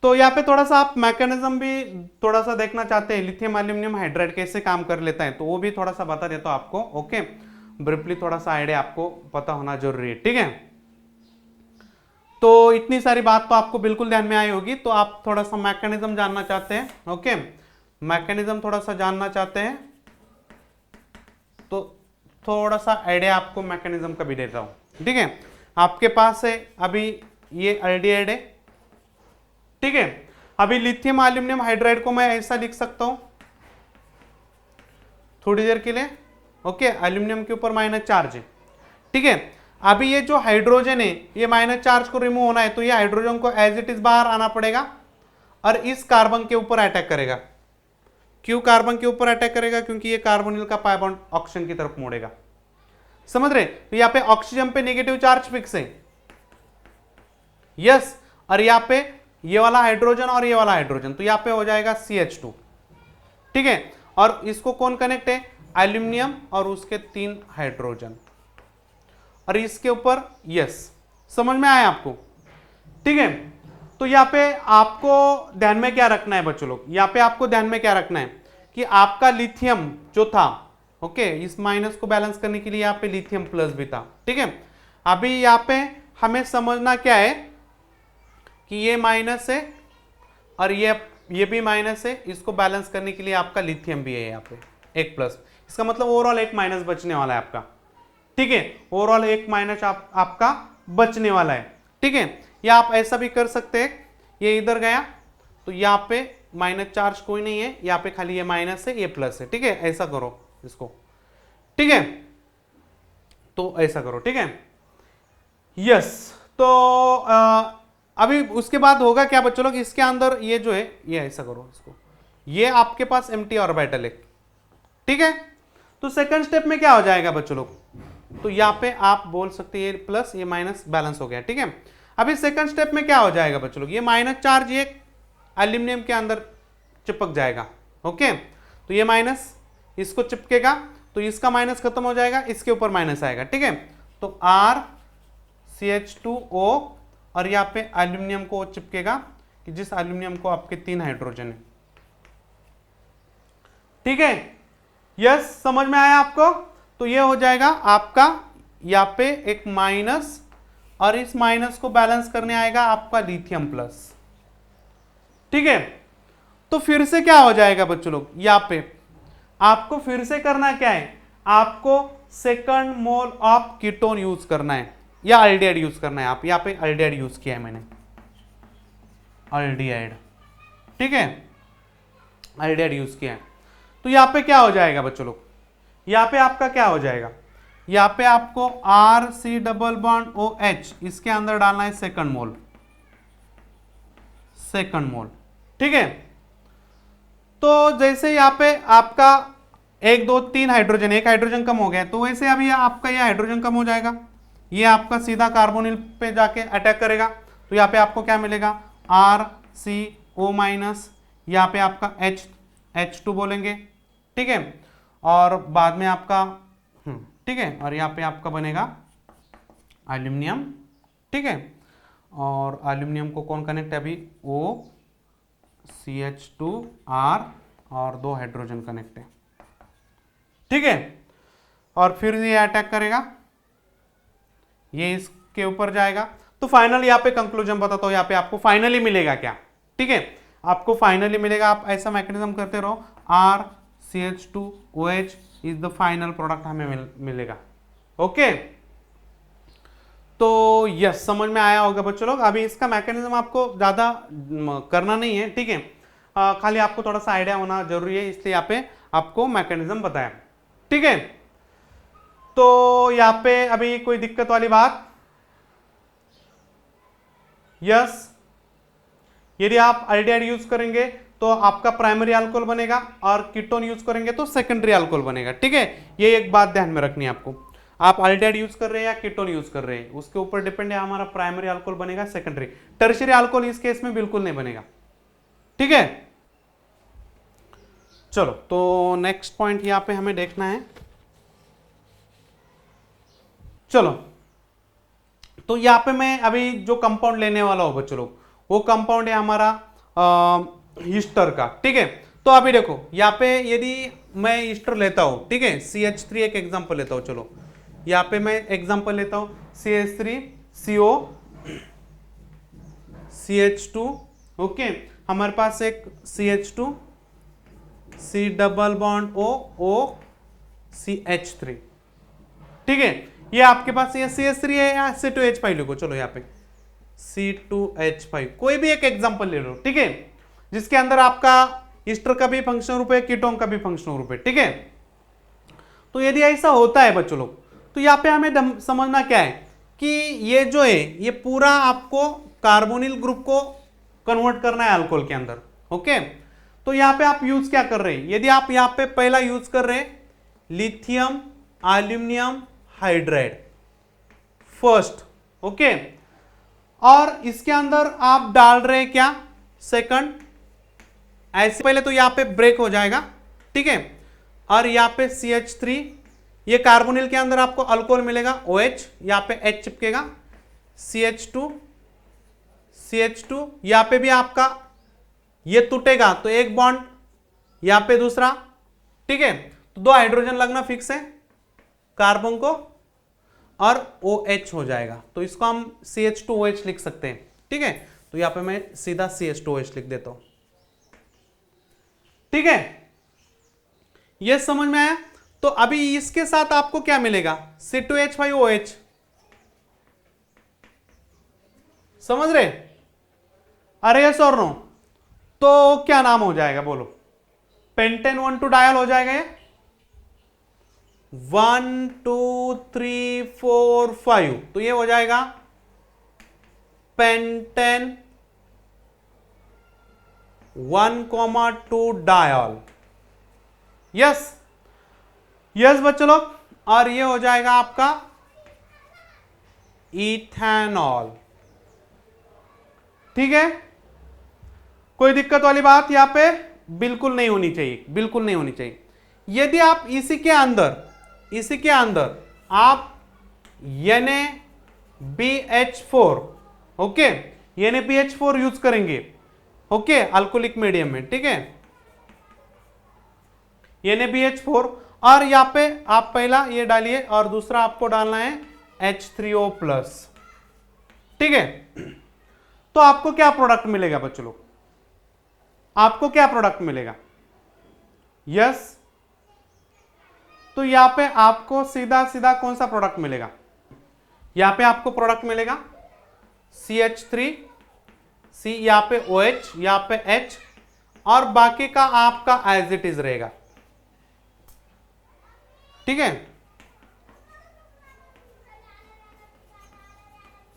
Speaker 1: तो यहाँ पे थोड़ा सा आप मैकेनिज्म भी थोड़ा सा देखना चाहते हैं, लिथियम एल्यूमिनियम हाइड्राइड कैसे काम कर लेता है, तो वो भी थोड़ा सा बता देता हूं आपको, ओके, ब्रीफली थोड़ा सा आइडिया आपको पता होना जरूरी है, ठीक है। तो इतनी सारी बात तो आपको बिल्कुल ध्यान में आई होगी, तो आप थोड़ा सा मैकेनिज्म जानना चाहते हैं, ओके, मैकेनिज्म थोड़ा सा जानना चाहते हैं, तो थोड़ा सा आइडिया आपको मैकेनिज्म का भी देता हूं, ठीक है। आपके पास है अभी ये एल्डिहाइड है, ठीक है, अभी लिथियम एल्यूमिनियम हाइड्राइड को मैं ऐसा लिख सकता हूं थोड़ी देर के लिए, ओके, एल्यूमिनियम के ऊपर माइनस चार्ज है, ठीक है। अभी ये जो हाइड्रोजन है, ये माइनस चार्ज को रिमूव होना है, तो ये हाइड्रोजन को एज इट इज बाहर आना पड़ेगा और इस कार्बन के ऊपर अटैक करेगा। क्यों कार्बन के ऊपर अटैक करेगा, क्योंकि ये कार्बोनिल का पाई बॉन्ड ऑक्सीजन की तरफ मोड़ेगा, समझ रहे। तो यहाँ पे ऑक्सीजन पे नेगेटिव चार्ज फिक्स है, यस, और यहाँ पे ये वाला हाइड्रोजन और ये वाला हाइड्रोजन, तो यहाँ पे हो जाएगा CH2, ठीक है, और इसको कौन कनेक्ट है, एल्यूमिनियम और उसके 3 हाइड्रोजन, और इसके ऊपर यस, समझ में आया आपको, ठीक है। तो यहाँ पे आपको ध्यान में क्या रखना है बच्चों लोग, यहाँ पे आपको ध्यान में क्या रखना है कि आपका लिथियम जो था, ओके, इस माइनस को बैलेंस करने के लिए यहाँ पे लिथियम प्लस भी था, ठीक है। अभी यहाँ पे हमें समझना क्या है कि ये माइनस है और ये भी माइनस है, इसको बैलेंस करने के लिए आपका लिथियम भी है यहाँ पे एक प्लस, इसका मतलब ओवरऑल एक माइनस बचने वाला है आपका, ठीक है, ओवरऑल एक माइनस आपका बचने वाला है, ठीक है। या आप ऐसा भी कर सकते हैं, ये इधर गया तो यहाँ पे माइनस चार्ज कोई नहीं है, यहाँ पे खाली ये माइनस है ये प्लस है, ठीक है, ऐसा करो इसको, ठीक है, तो ऐसा करो, ठीक है, यस। तो अभी उसके बाद होगा क्या बच्चों लोग, इसके अंदर ये जो है, ये ऐसा करो इसको, ये आपके पास एम्प्टी ऑर्बिटल है, ठीक है। तो सेकंड स्टेप में क्या हो जाएगा बच्चों लोग, तो यहाँ पे आप बोल सकते हैं ये प्लस ये माइनस बैलेंस हो गया, ठीक है। अभी सेकंड स्टेप में क्या हो जाएगा बच्चों लोग, ये माइनस चार्ज ये एल्यूमिनियम के अंदर चिपक जाएगा, ओके, तो ये माइनस इसको चिपकेगा, तो इसका माइनस खत्म हो जाएगा, इसके ऊपर माइनस आएगा, ठीक है। तो RCH2O और यहाँ पे एल्यूमिनियम को चिपकेगा कि जिस एल्यूमिनियम को आपके 3 हाइड्रोजन है, ठीक है, यस, समझ में आया आपको। तो ये हो जाएगा आपका यहाँ पे एक माइनस और इस माइनस को बैलेंस करने आएगा आपका लिथियम प्लस, ठीक है। तो फिर से क्या हो जाएगा बच्चों लोग, यहाँ पे आपको फिर से करना क्या है, आपको second mole of ketone use करना है या अल्डिहाइड यूज करना है। आप यहां पे अल्डिहाइड यूज किया है मैंने, अल्डिहाइड, ठीक है, अल्डिहाइड यूज किया है। तो यहां पे क्या हो जाएगा बच्चों लोग, यहां पे आपका क्या हो जाएगा, यहां पे आपको R C double bond O H इसके अंदर डालना है सेकंड मोल, सेकंड मोल, ठीक है। तो जैसे यहां पे आपका 1 2 3 हाइड्रोजन, एक हाइड्रोजन कम हो गया, तो वैसे अभी आपका ये हाइड्रोजन कम हो जाएगा, ये आपका सीधा कार्बोनिल पे जाके अटैक करेगा। तो यहाँ पे आपको क्या मिलेगा, आर सी ओ माइनस, यहाँ पे आपका H2 बोलेंगे, ठीक है, और बाद में आपका ठीक है, और यहाँ पे आपका बनेगा एल्यूमिनियम, ठीक है, और एल्यूमिनियम को कौन कनेक्ट है अभी, O CH2R और 2 हाइड्रोजन कनेक्ट है, ठीक है, और फिर ये अटैक करेगा, ये इसके ऊपर जाएगा। तो फाइनल यहाँ पे कंक्लूजन बताता हूं, यहाँ पे आपको फाइनली मिलेगा क्या, ठीक है, आपको फाइनली मिलेगा, आप ऐसा मैकेनिज्म करते रहो, R CH2OH is the final product हमें मिलेगा। ओके, तो यस, समझ में आया होगा बच्चों लोग। अभी इसका मैकेनिज्म आपको ज्यादा करना नहीं है, ठीक है, खाली आपको थोड़ा सा आइडिया होना जरूरी है, इसलिए यहाँ पे आपको मैकेनिज्म बताया, ठीक है। तो यहाँ पे अभी कोई दिक्कत वाली बात, यस, यदि आप अल्डिहाइड यूज करेंगे तो आपका प्राइमरी अल्कोहल बनेगा और कीटोन यूज करेंगे तो सेकेंडरी अल्कोहल बनेगा, ठीक है। ये एक बात ध्यान में रखनी है आपको, आप अल्डिहाइड यूज कर रहे हैं या कीटोन यूज कर रहे हैं उसके ऊपर डिपेंड है, हमारा प्राइमरी अल्कोहल बनेगा सेकेंडरी, टर्शियरी अल्कोहल इस केस में बिल्कुल नहीं बनेगा, ठीक है। चलो, तो नेक्स्ट पॉइंट यहां पे हमें देखना है। चलो, तो यहां पे मैं अभी जो कंपाउंड लेने वाला हूं बच्चों लोग, वो कंपाउंड है हमारा ईस्टर का, ठीक है। तो अभी देखो यहाँ पे यदि मैं ईस्टर लेता हूं, ठीक है, CH3 एक एग्जांपल लेता हूं, चलो यहाँ पे मैं एग्जांपल लेता हूं CH3CO CH2, ओके, हमारे पास एक CH2 C double bond O CH3, ठीक है, ये आपके पास ये CH3 है या C2H5 लिखो, चलो यहाँ पे C2H5 कोई भी एक एग्जांपल ले लो, ठीक है, जिसके अंदर आपका ईस्टर का भी फंक्शनल ग्रुप है, कीटोन का भी फंक्शनल ग्रुप है, ठीक है। तो यदि ऐसा होता है बच्चों लोग, तो यहाँ पे हमें समझना क्या है कि ये जो है ये पूरा आपको कार्बोनिल ग्रुप को कन्वर्ट करना है अल्कोहल के अंदर, ओके। तो यहाँ पे आप यूज क्या कर रहे हैं, यदि आप यहाँ पे पहला यूज कर रहे हैं lithium aluminium hydride first, okay, और इसके अंदर आप डाल रहे हैं क्या, सेकंड, ऐसे पहले तो यहां पे ब्रेक हो जाएगा, ठीक है, और यहां पे CH3, ये कार्बोनिल के अंदर आपको अल्कोहल मिलेगा OH, यहां पे H चिपकेगा, CH2 यहां पे भी आपका ये टूटेगा तो एक बॉन्ड, यहां पे दूसरा, ठीक है, तो 2 हाइड्रोजन लगना फिक्स है कार्बन को, और OH हो जाएगा, तो इसको हम CH2OH लिख सकते हैं, ठीक है। तो यहां पे मैं सीधा CH2OH लिख देता हूं, ठीक है, यह समझ में आया। तो अभी इसके साथ आपको क्या मिलेगा, C2H5OH, समझ रहे, अरे यस और नो, तो क्या नाम हो जाएगा बोलो, पेंटेन 1,2 डायल हो जाएगा ये, 1 2 3 4 5, तो ये हो जाएगा पेंटेन 1,2 डायल, यस यस बच्चों लोग, और ये हो जाएगा आपका इथेनॉल, ठीक है। कोई दिक्कत वाली बात यहां पे बिल्कुल नहीं होनी चाहिए, बिल्कुल नहीं होनी चाहिए। यदि आप इसी के अंदर आप NaBH4, ओके, NaBH4 यूज करेंगे, ओके, अल्कोहलिक मीडियम में, ठीक है, NaBH4, और यहां पे आप पहला ये डालिए और दूसरा आपको डालना है H3O+, ठीक है। तो आपको क्या प्रोडक्ट मिलेगा बच्चों लोग, आपको क्या प्रोडक्ट मिलेगा, यस, तो यहाँ पे आपको सीधा सीधा कौन सा प्रोडक्ट मिलेगा, यहाँ पे आपको प्रोडक्ट मिलेगा CH3, C यहाँ पे OH, यहाँ पे H, और बाकी का आपका एज इट इज रहेगा। ठीक है,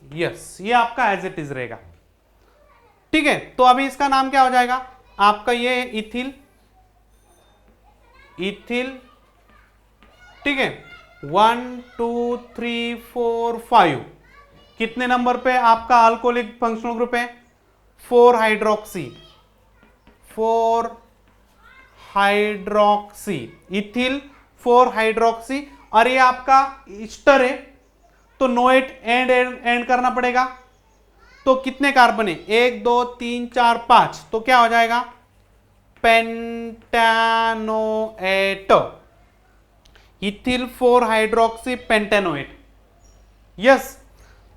Speaker 1: यस, ये आपका एज इट इज रहेगा। ठीक है, तो अभी इसका नाम क्या हो जाएगा आपका, ये इथिल, इथिल। ठीक है, 1 2 3 4 5, कितने नंबर पे आपका अल्कोहलिक फंक्शनल ग्रुप है, 4 हाइड्रोक्सी, 4 हाइड्रोक्सी, इथिल 4 हाइड्रोक्सी, और ये आपका ईस्टर है तो नोएट एंड करना पड़ेगा। तो कितने कार्बन है, 1 2 3 4 5, तो क्या हो जाएगा पेंटानोएट, इथिल 4 हाइड्रोक्सी पेंटानोएट। यस,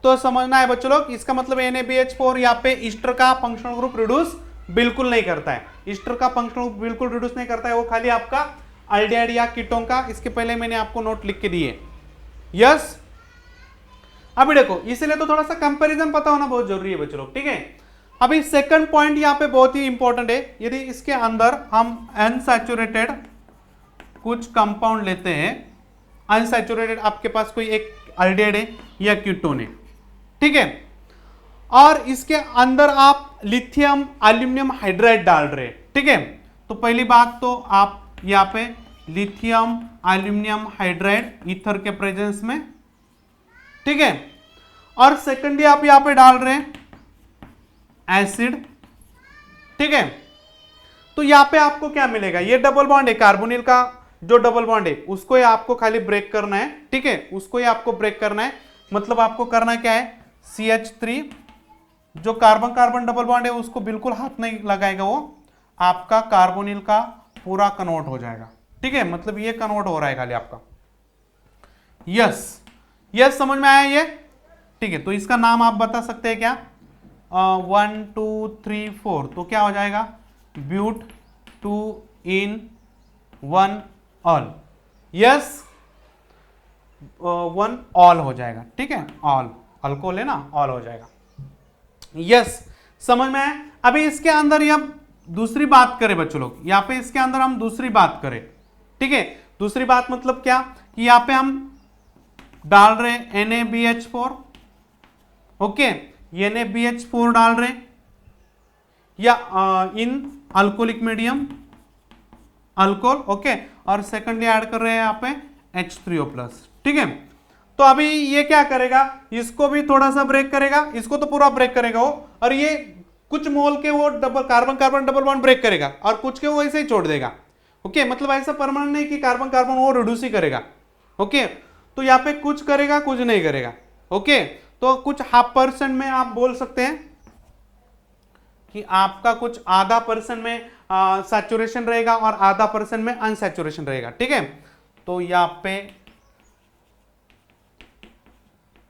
Speaker 1: तो समझना है बच्चों लोग, इसका मतलब NaBH4 यहाँ पे ईस्टर का फंक्शनल ग्रुप रिड्यूस बिल्कुल नहीं करता है, ईस्टर का फंक्शनल ग्रुप बिल्कुल रिड्यूस नहीं करता है, वो खाली आपका अल्डिहाइड या कीटोन का, इसके पहले मैंने आपको नोट लिख के दिए। यस, अभी देखो, इसलिए तो थोड़ा सा कंपैरिजन पता होना बहुत जरूरी है बच्चों लोग। ठीक है, अभी सेकंड पॉइंट यहाँ पे बहुत ही इंपॉर्टेंट है, यदि इसके अंदर हम अनसैचुरेटेड कुछ कंपाउंड लेते हैं, अनसैचुरेटेड आपके पास कोई एक अल्डिहाइड है या कीटोन है, ठीक है, और इसके अंदर आप लिथियम एल्यूमिनियम हाइड्राइड डाल रहे, ठीक है, तो पहली बात तो आप यहाँ पे लिथियम एल्यूमिनियम हाइड्राइड ईथर के प्रेजेंस में, ठीक है, और सेकेंडली आप यहां पे डाल रहे हैं एसिड। ठीक है, तो यहां पे आपको क्या मिलेगा, ये डबल बॉन्ड है, कार्बोनिल का जो डबल बॉन्ड है उसको ये आपको खाली ब्रेक करना है। ठीक है, उसको ये आपको ब्रेक करना है, मतलब आपको करना क्या है, CH3 जो कार्बन कार्बन डबल बॉन्ड है उसको बिल्कुल हाथ नहीं लगाएगा, वो आपका कार्बोनिल का पूरा कन्वर्ट हो जाएगा। ठीक है, मतलब ये कन्वर्ट हो रहा है खाली आपका। यस, यस, समझ में आया ये। ठीक है, तो इसका नाम आप बता सकते हैं क्या, 1 2 3 4, तो क्या हो जाएगा but 2 in 1 ol. Yes, 1 ol हो जाएगा। ठीक है, ऑल अल्कोहल है ना, ऑल हो जाएगा। यस, समझ में आया। अभी इसके अंदर यह दूसरी बात करें बच्चों लोग, यहाँ पे इसके अंदर हम दूसरी बात करें। ठीक है, दूसरी बात मतलब क्या कि यहाँ पे हम डाल रहे हैं NaBH4, ओके, NaBH4 डाल रहे हैं या इन अल्कोहलिक मीडियम अल्कोहल, ओके, और सेकेंडली ऐड कर रहे हैं यहाँ पे H3O+। ठीक है, तो अभी ये क्या करेगा, इसको भी थोड़ा सा ब्रेक करेगा, इसको तो पूरा ब्रेक करेगा वो, और ये कुछ मोल के वो double carbon carbon double bond break करेगा और कुछ के वो ऐसे ही छोड़ देगा। ओके, मतलब ऐसा परमानेंट नहीं कि कार्बन कार्बन वो रिड्यूस ही करेगा। ओके, तो यहाँ पे कुछ करेगा कुछ नहीं करेगा। ओके, तो कुछ 0.5% में आप बोल सकते हैं कि आपका कुछ आधा % में सैचुरेशन रहेगा और आधा % में अनसैचुरेशन रहेगा। ठीक है, तो यहाँ पे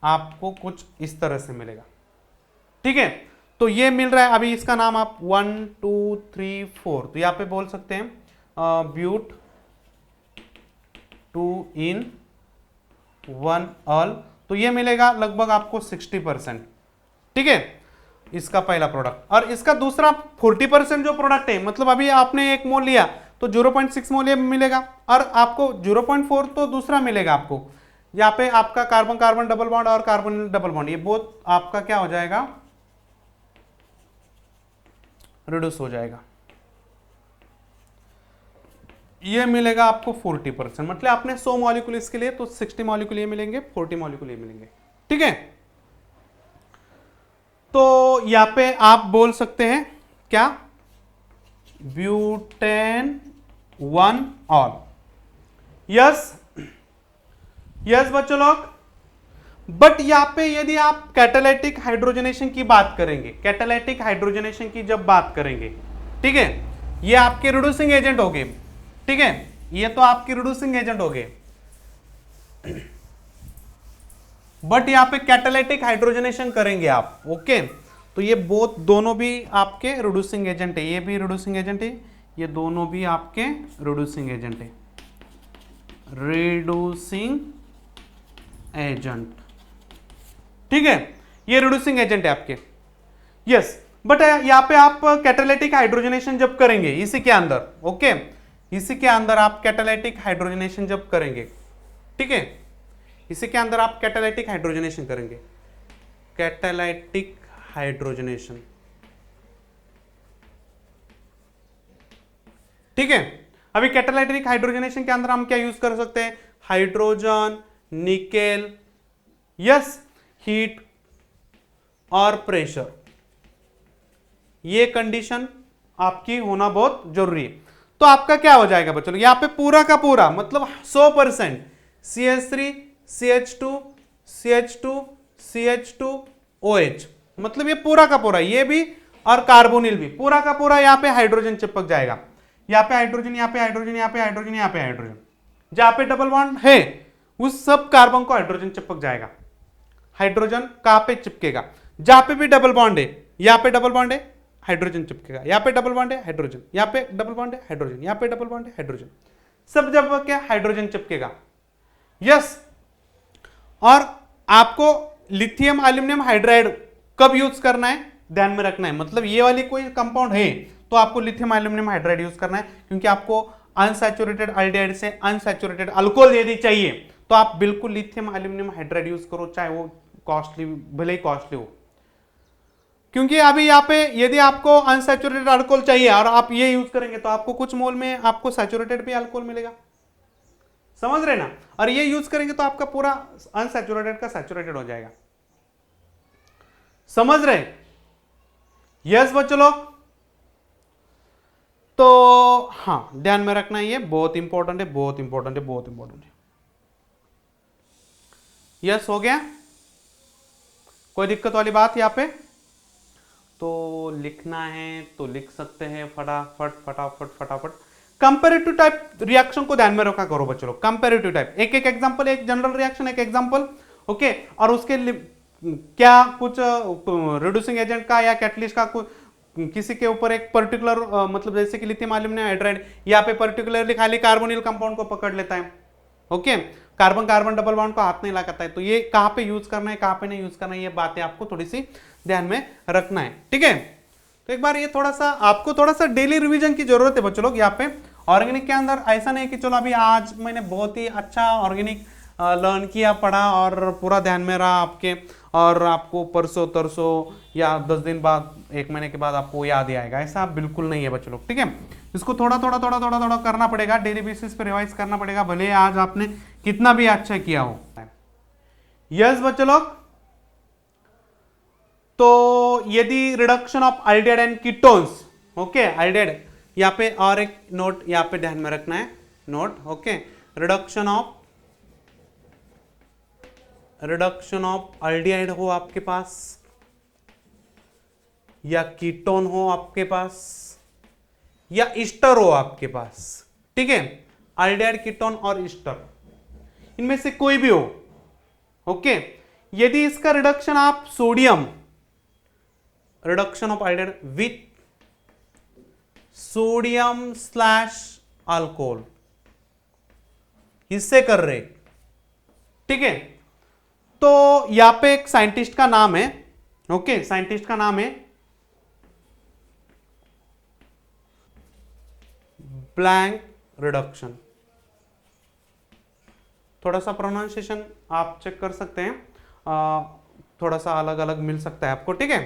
Speaker 1: आपको कुछ इस तरह से मिलेगा। ठीक है, तो ये मिल रहा है। अभी इसका नाम आप 1 2 3 4, तो यहाँ पे बोल सकते हैं ब्यूट 2 in 1 ऑल, तो ये मिलेगा लगभग आपको 60%। ठीक है, इसका पहला प्रोडक्ट, और इसका दूसरा 40% जो प्रोडक्ट है, मतलब अभी आपने 1 मोल लिया तो 0.6 मोल ये मिलेगा, और आपको 0.4 तो दूसरा मिलेगा आपको। यहाँ पे आपका कार्बन कार्बन डबल बॉन्ड और कार्बन डबल बॉन्ड, ये बोथ आपका क्या हो जाएगा, रिड्यूस हो जाएगा। ये मिलेगा आपको 40%, मतलब आपने 100 मॉलिक्यूल इसके लिए तो 60 मॉलिक्यूल ये मिलेंगे, 40 मॉलिक्यूल ये मिलेंगे। ठीक है, तो यहां पे आप बोल सकते हैं क्या, ब्यूटेन 1 ऑल। यस, यस बच्चों लोग, बट यहां पे यदि आप कैटालिटिक हाइड्रोजनेशन की बात करेंगे, कैटालिटिक हाइड्रोजनेशन की जब बात करेंगे, ठीक है, ये आपके रिड्यूसिंग एजेंट हो गए। ठीक है, ये तो आपके रिड्यूसिंग एजेंट हो गए, बट यहां पे कैटालिटिक हाइड्रोजनेशन करेंगे आप। ओके, तो ये बोथ दोनों भी आपके रिड्यूसिंग एजेंट है, ये भी रिड्यूसिंग एजेंट है, ये दोनों भी आपके रिड्यूसिंग एजेंट है। रिड्यूसिंग एजेंट, ठीक है, ये रिड्यूसिंग एजेंट है आपके। यस, बट यहां पे आप कैटालिटिक हाइड्रोजनेशन जब करेंगे इसी के अंदर, ओके, इसी के अंदर आप कैटालिटिक हाइड्रोजनेशन जब करेंगे, ठीक है, इसी के अंदर आप कैटालिटिक हाइड्रोजनेशन करेंगे, कैटालिटिक हाइड्रोजनेशन, ठीक है। अभी कैटालिटिक हाइड्रोजनेशन के अंदर हम क्या यूज कर सकते हैं, हाइड्रोजन, निकेल, यस, हीट और प्रेशर, ये कंडीशन आपकी होना बहुत जरूरी है। तो आपका क्या हो जाएगा बच्चों, यहां पे पूरा का पूरा मतलब 100% CH3 CH2 CH2 CH2 OH, मतलब ये पूरा का पूरा, ये भी और कार्बोनिल भी पूरा का पूरा यहां पे हाइड्रोजन चिपक जाएगा, यहां पे हाइड्रोजन, यहां पे हाइड्रोजन, यहां पे हाइड्रोजन, यहां पे हाइड्रोजन, जहां पे डबल बॉन्ड है उस सब कार्बन को हाइड्रोजन चिपक जाएगा। हाइड्रोजन कहां पे चिपकेगा, जहां पे भी डबल बॉन्ड है, यहां पे डबल बॉन्ड है हाइड्रोजन चिपकेगा, यहां पे डबल बॉन्ड है हाइड्रोजन, यहां पे डबल बॉन्ड है हाइड्रोजन, यहां पे डबल बॉन्ड है हाइड्रोजन, सब जगह क्या हाइड्रोजन चिपकेगा। यस, और आपको लिथियम एल्यूमिनियम हाइड्राइड कब यूज करना है, ध्यान में रखना है, मतलब ये वाली कोई कंपाउंड है तो आपको लिथियम एल्यूमिनियम हाइड्राइड यूज करना है, क्योंकि आपको अनसैचुरेटेड अल्डिहाइड से अनसैचुरेटेड अल्कोहल यदि चाहिए तो आप बिल्कुल लिथियम एल्यूमिनियम हाइड्राइड यूज करो, चाहे वो कॉस्टली, भले ही कॉस्टली हो, क्योंकि अभी यहाँ पे यदि आपको अनसैचुरेटेड अल्कोहल चाहिए और आप ये यूज करेंगे तो आपको कुछ मोल में आपको सैचुरेटेड भी अल्कोहल मिलेगा, समझ रहे ना, और ये यूज करेंगे तो आपका पूरा अनसैचुरेटेड का सैचुरेटेड हो जाएगा, समझ रहे। यस बच्चों लोग, तो हाँ ध्यान में रखना, ये बहुत इंपॉर्टेंट है, बहुत इंपॉर्टेंट है, बहुत इंपॉर्टेंट है। यस, हो गया, कोई दिक्कत वाली बात यहाँ पे, तो लिखना है तो लिख सकते हैं फटाफट फटाफट फटाफट। कंपैरेटिव टाइप रिएक्शन को ध्यान में रखा करो बच्चों लोग, कंपैरेटिव टाइप, एक एक एग्जांपल, एक जनरल रिएक्शन, एक एग्जांपल, ओके, और उसके क्या कुछ रिड्यूसिंग एजेंट का या कैटलिस्ट का किसी के ऊपर एक पर्टिकुलर मतलब जैसे कि लिथियम एल्यूमिनियम हाइड्राइड यहाँ पे पर्टिकुलरली खाली कार्बोनिल कंपाउंड को पकड़ लेता है, okay, carbon carbon double bond को हाथ नहीं लगाता है, तो ये कहां पे यूज करना है कहां पे नहीं यूज करना है, ये बातें आपको थोड़ी सी ध्यान में रखना है, ठीक है। तो एक बार ये थोड़ा सा आपको थोड़ा सा डेली रिवीजन की जरूरत है बच्चों लोग। यहाँ पे ऑर्गेनिक के अंदर ऐसा नहीं कि चलो अभी आज मैंने बहुत ही अच्छा ऑर्गेनिक लर्न किया, पढ़ा और पूरा ध्यान में रहा आपके, और आपको परसों तरसों या 10 दिन बाद, 1 महीने के बाद आपको याद ही आएगा, ऐसा बिल्कुल नहीं है बच्चों लोग, ठीक है। इसको थोड़ा थोड़ा थोड़ा थोड़ा थोड़ा करना पड़ेगा, डेली बेसिस पे रिवाइज करना पड़ेगा, भले आज आपने कितना भी अच्छा किया हो। यस बच्चों लोग, तो यदि reduction of aldehyde and ketones, okay, aldehyde यहाँ पे और एक नोट यहाँ पे ध्यान में रखना है, note, okay, reduction of aldehyde हो आपके पास या कीटोन हो आपके पास या ईस्टर हो आपके पास, ठीक है, अल्डिहाइड, कीटोन और ईस्टर, इनमें से कोई भी हो, ओके, यदि इसका रिडक्शन आप sodium, reduction of aldehyde with sodium slash alcohol इससे कर रहे, ठीक है, तो यहां पे एक साइंटिस्ट का नाम है, ओके, साइंटिस्ट का नाम है प्लैंक रिडक्शन, थोड़ा सा प्रोनाउंसिएशन आप चेक कर सकते हैं, थोड़ा सा अलग अलग मिल सकता है आपको, ठीक है।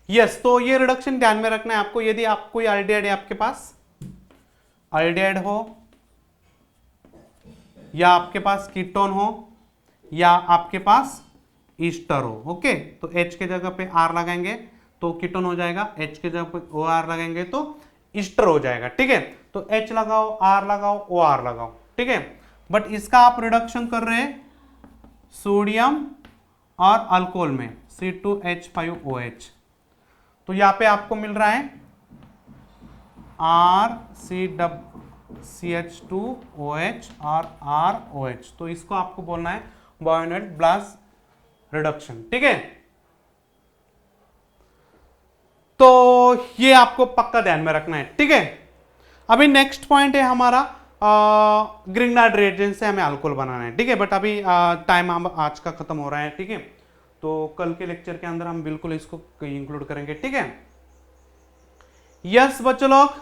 Speaker 1: यस, तो ये रिडक्शन ध्यान में रखना है आपको, यदि आप कोई अल्डिहाइड है आपके पास, अल्डिहाइड हो या आपके पास कीटोन हो या आपके पास ईस्टर हो, ओके, तो H के जगह पे R लगाएंगे तो कीटोन हो जाएगा, H के जगह पे OR लगाएंगे तो ईस्टर हो जाएगा, ठीक है। तो H लगाओ, R लगाओ, OR लगाओ, ठीक है, बट इसका आप रिडक्शन कर रहे हैं सोडियम और अल्कोहल में C2H5OH, तो यहां पे आपको मिल रहा है RCH2OH और ROH, तो इसको आपको बोलना है बायोनेट ब्लास्ट रिडक्शन, ठीक है। तो ये आपको पक्का ध्यान में रखना है, ठीक है। अभी नेक्स्ट पॉइंट है हमारा ग्रिग्नार्ड रिएजेंट से हमें अल्कोहल बनाना है, ठीक है। बट अभी टाइम हम आज का खत्म हो रहा है, ठीक है। तो कल के लेक्चर के अंदर हम बिल्कुल इसको इंक्लूड करेंगे, ठीक है। यस बच्चों लोग,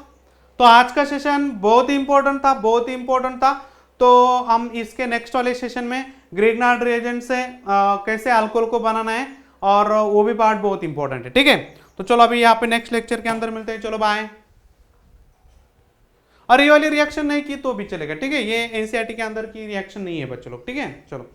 Speaker 1: तो आज का सेशन बहुत ही इंपॉर्टेंट था, बहुत ही इंपॉर्टेंट था। तो हम इसके नेक्स्ट वाले सेशन में ग्रिग्नार्ड रिएजेंट से कैसे अल्कोहल को बनाना है, और वो भी पार्ट बहुत इंपॉर्टेंट है, ठीक है। तो चलो अभी यहाँ पे नेक्स्ट लेक्चर के अंदर मिलते हैं, चलो बाय। और ये वाली रिएक्शन नहीं की तो भी चलेगा, ठीक है। ये एनसीईआरटी के अंदर की रिएक्शन नहीं है बच्चों लोग, ठीक है। चलो।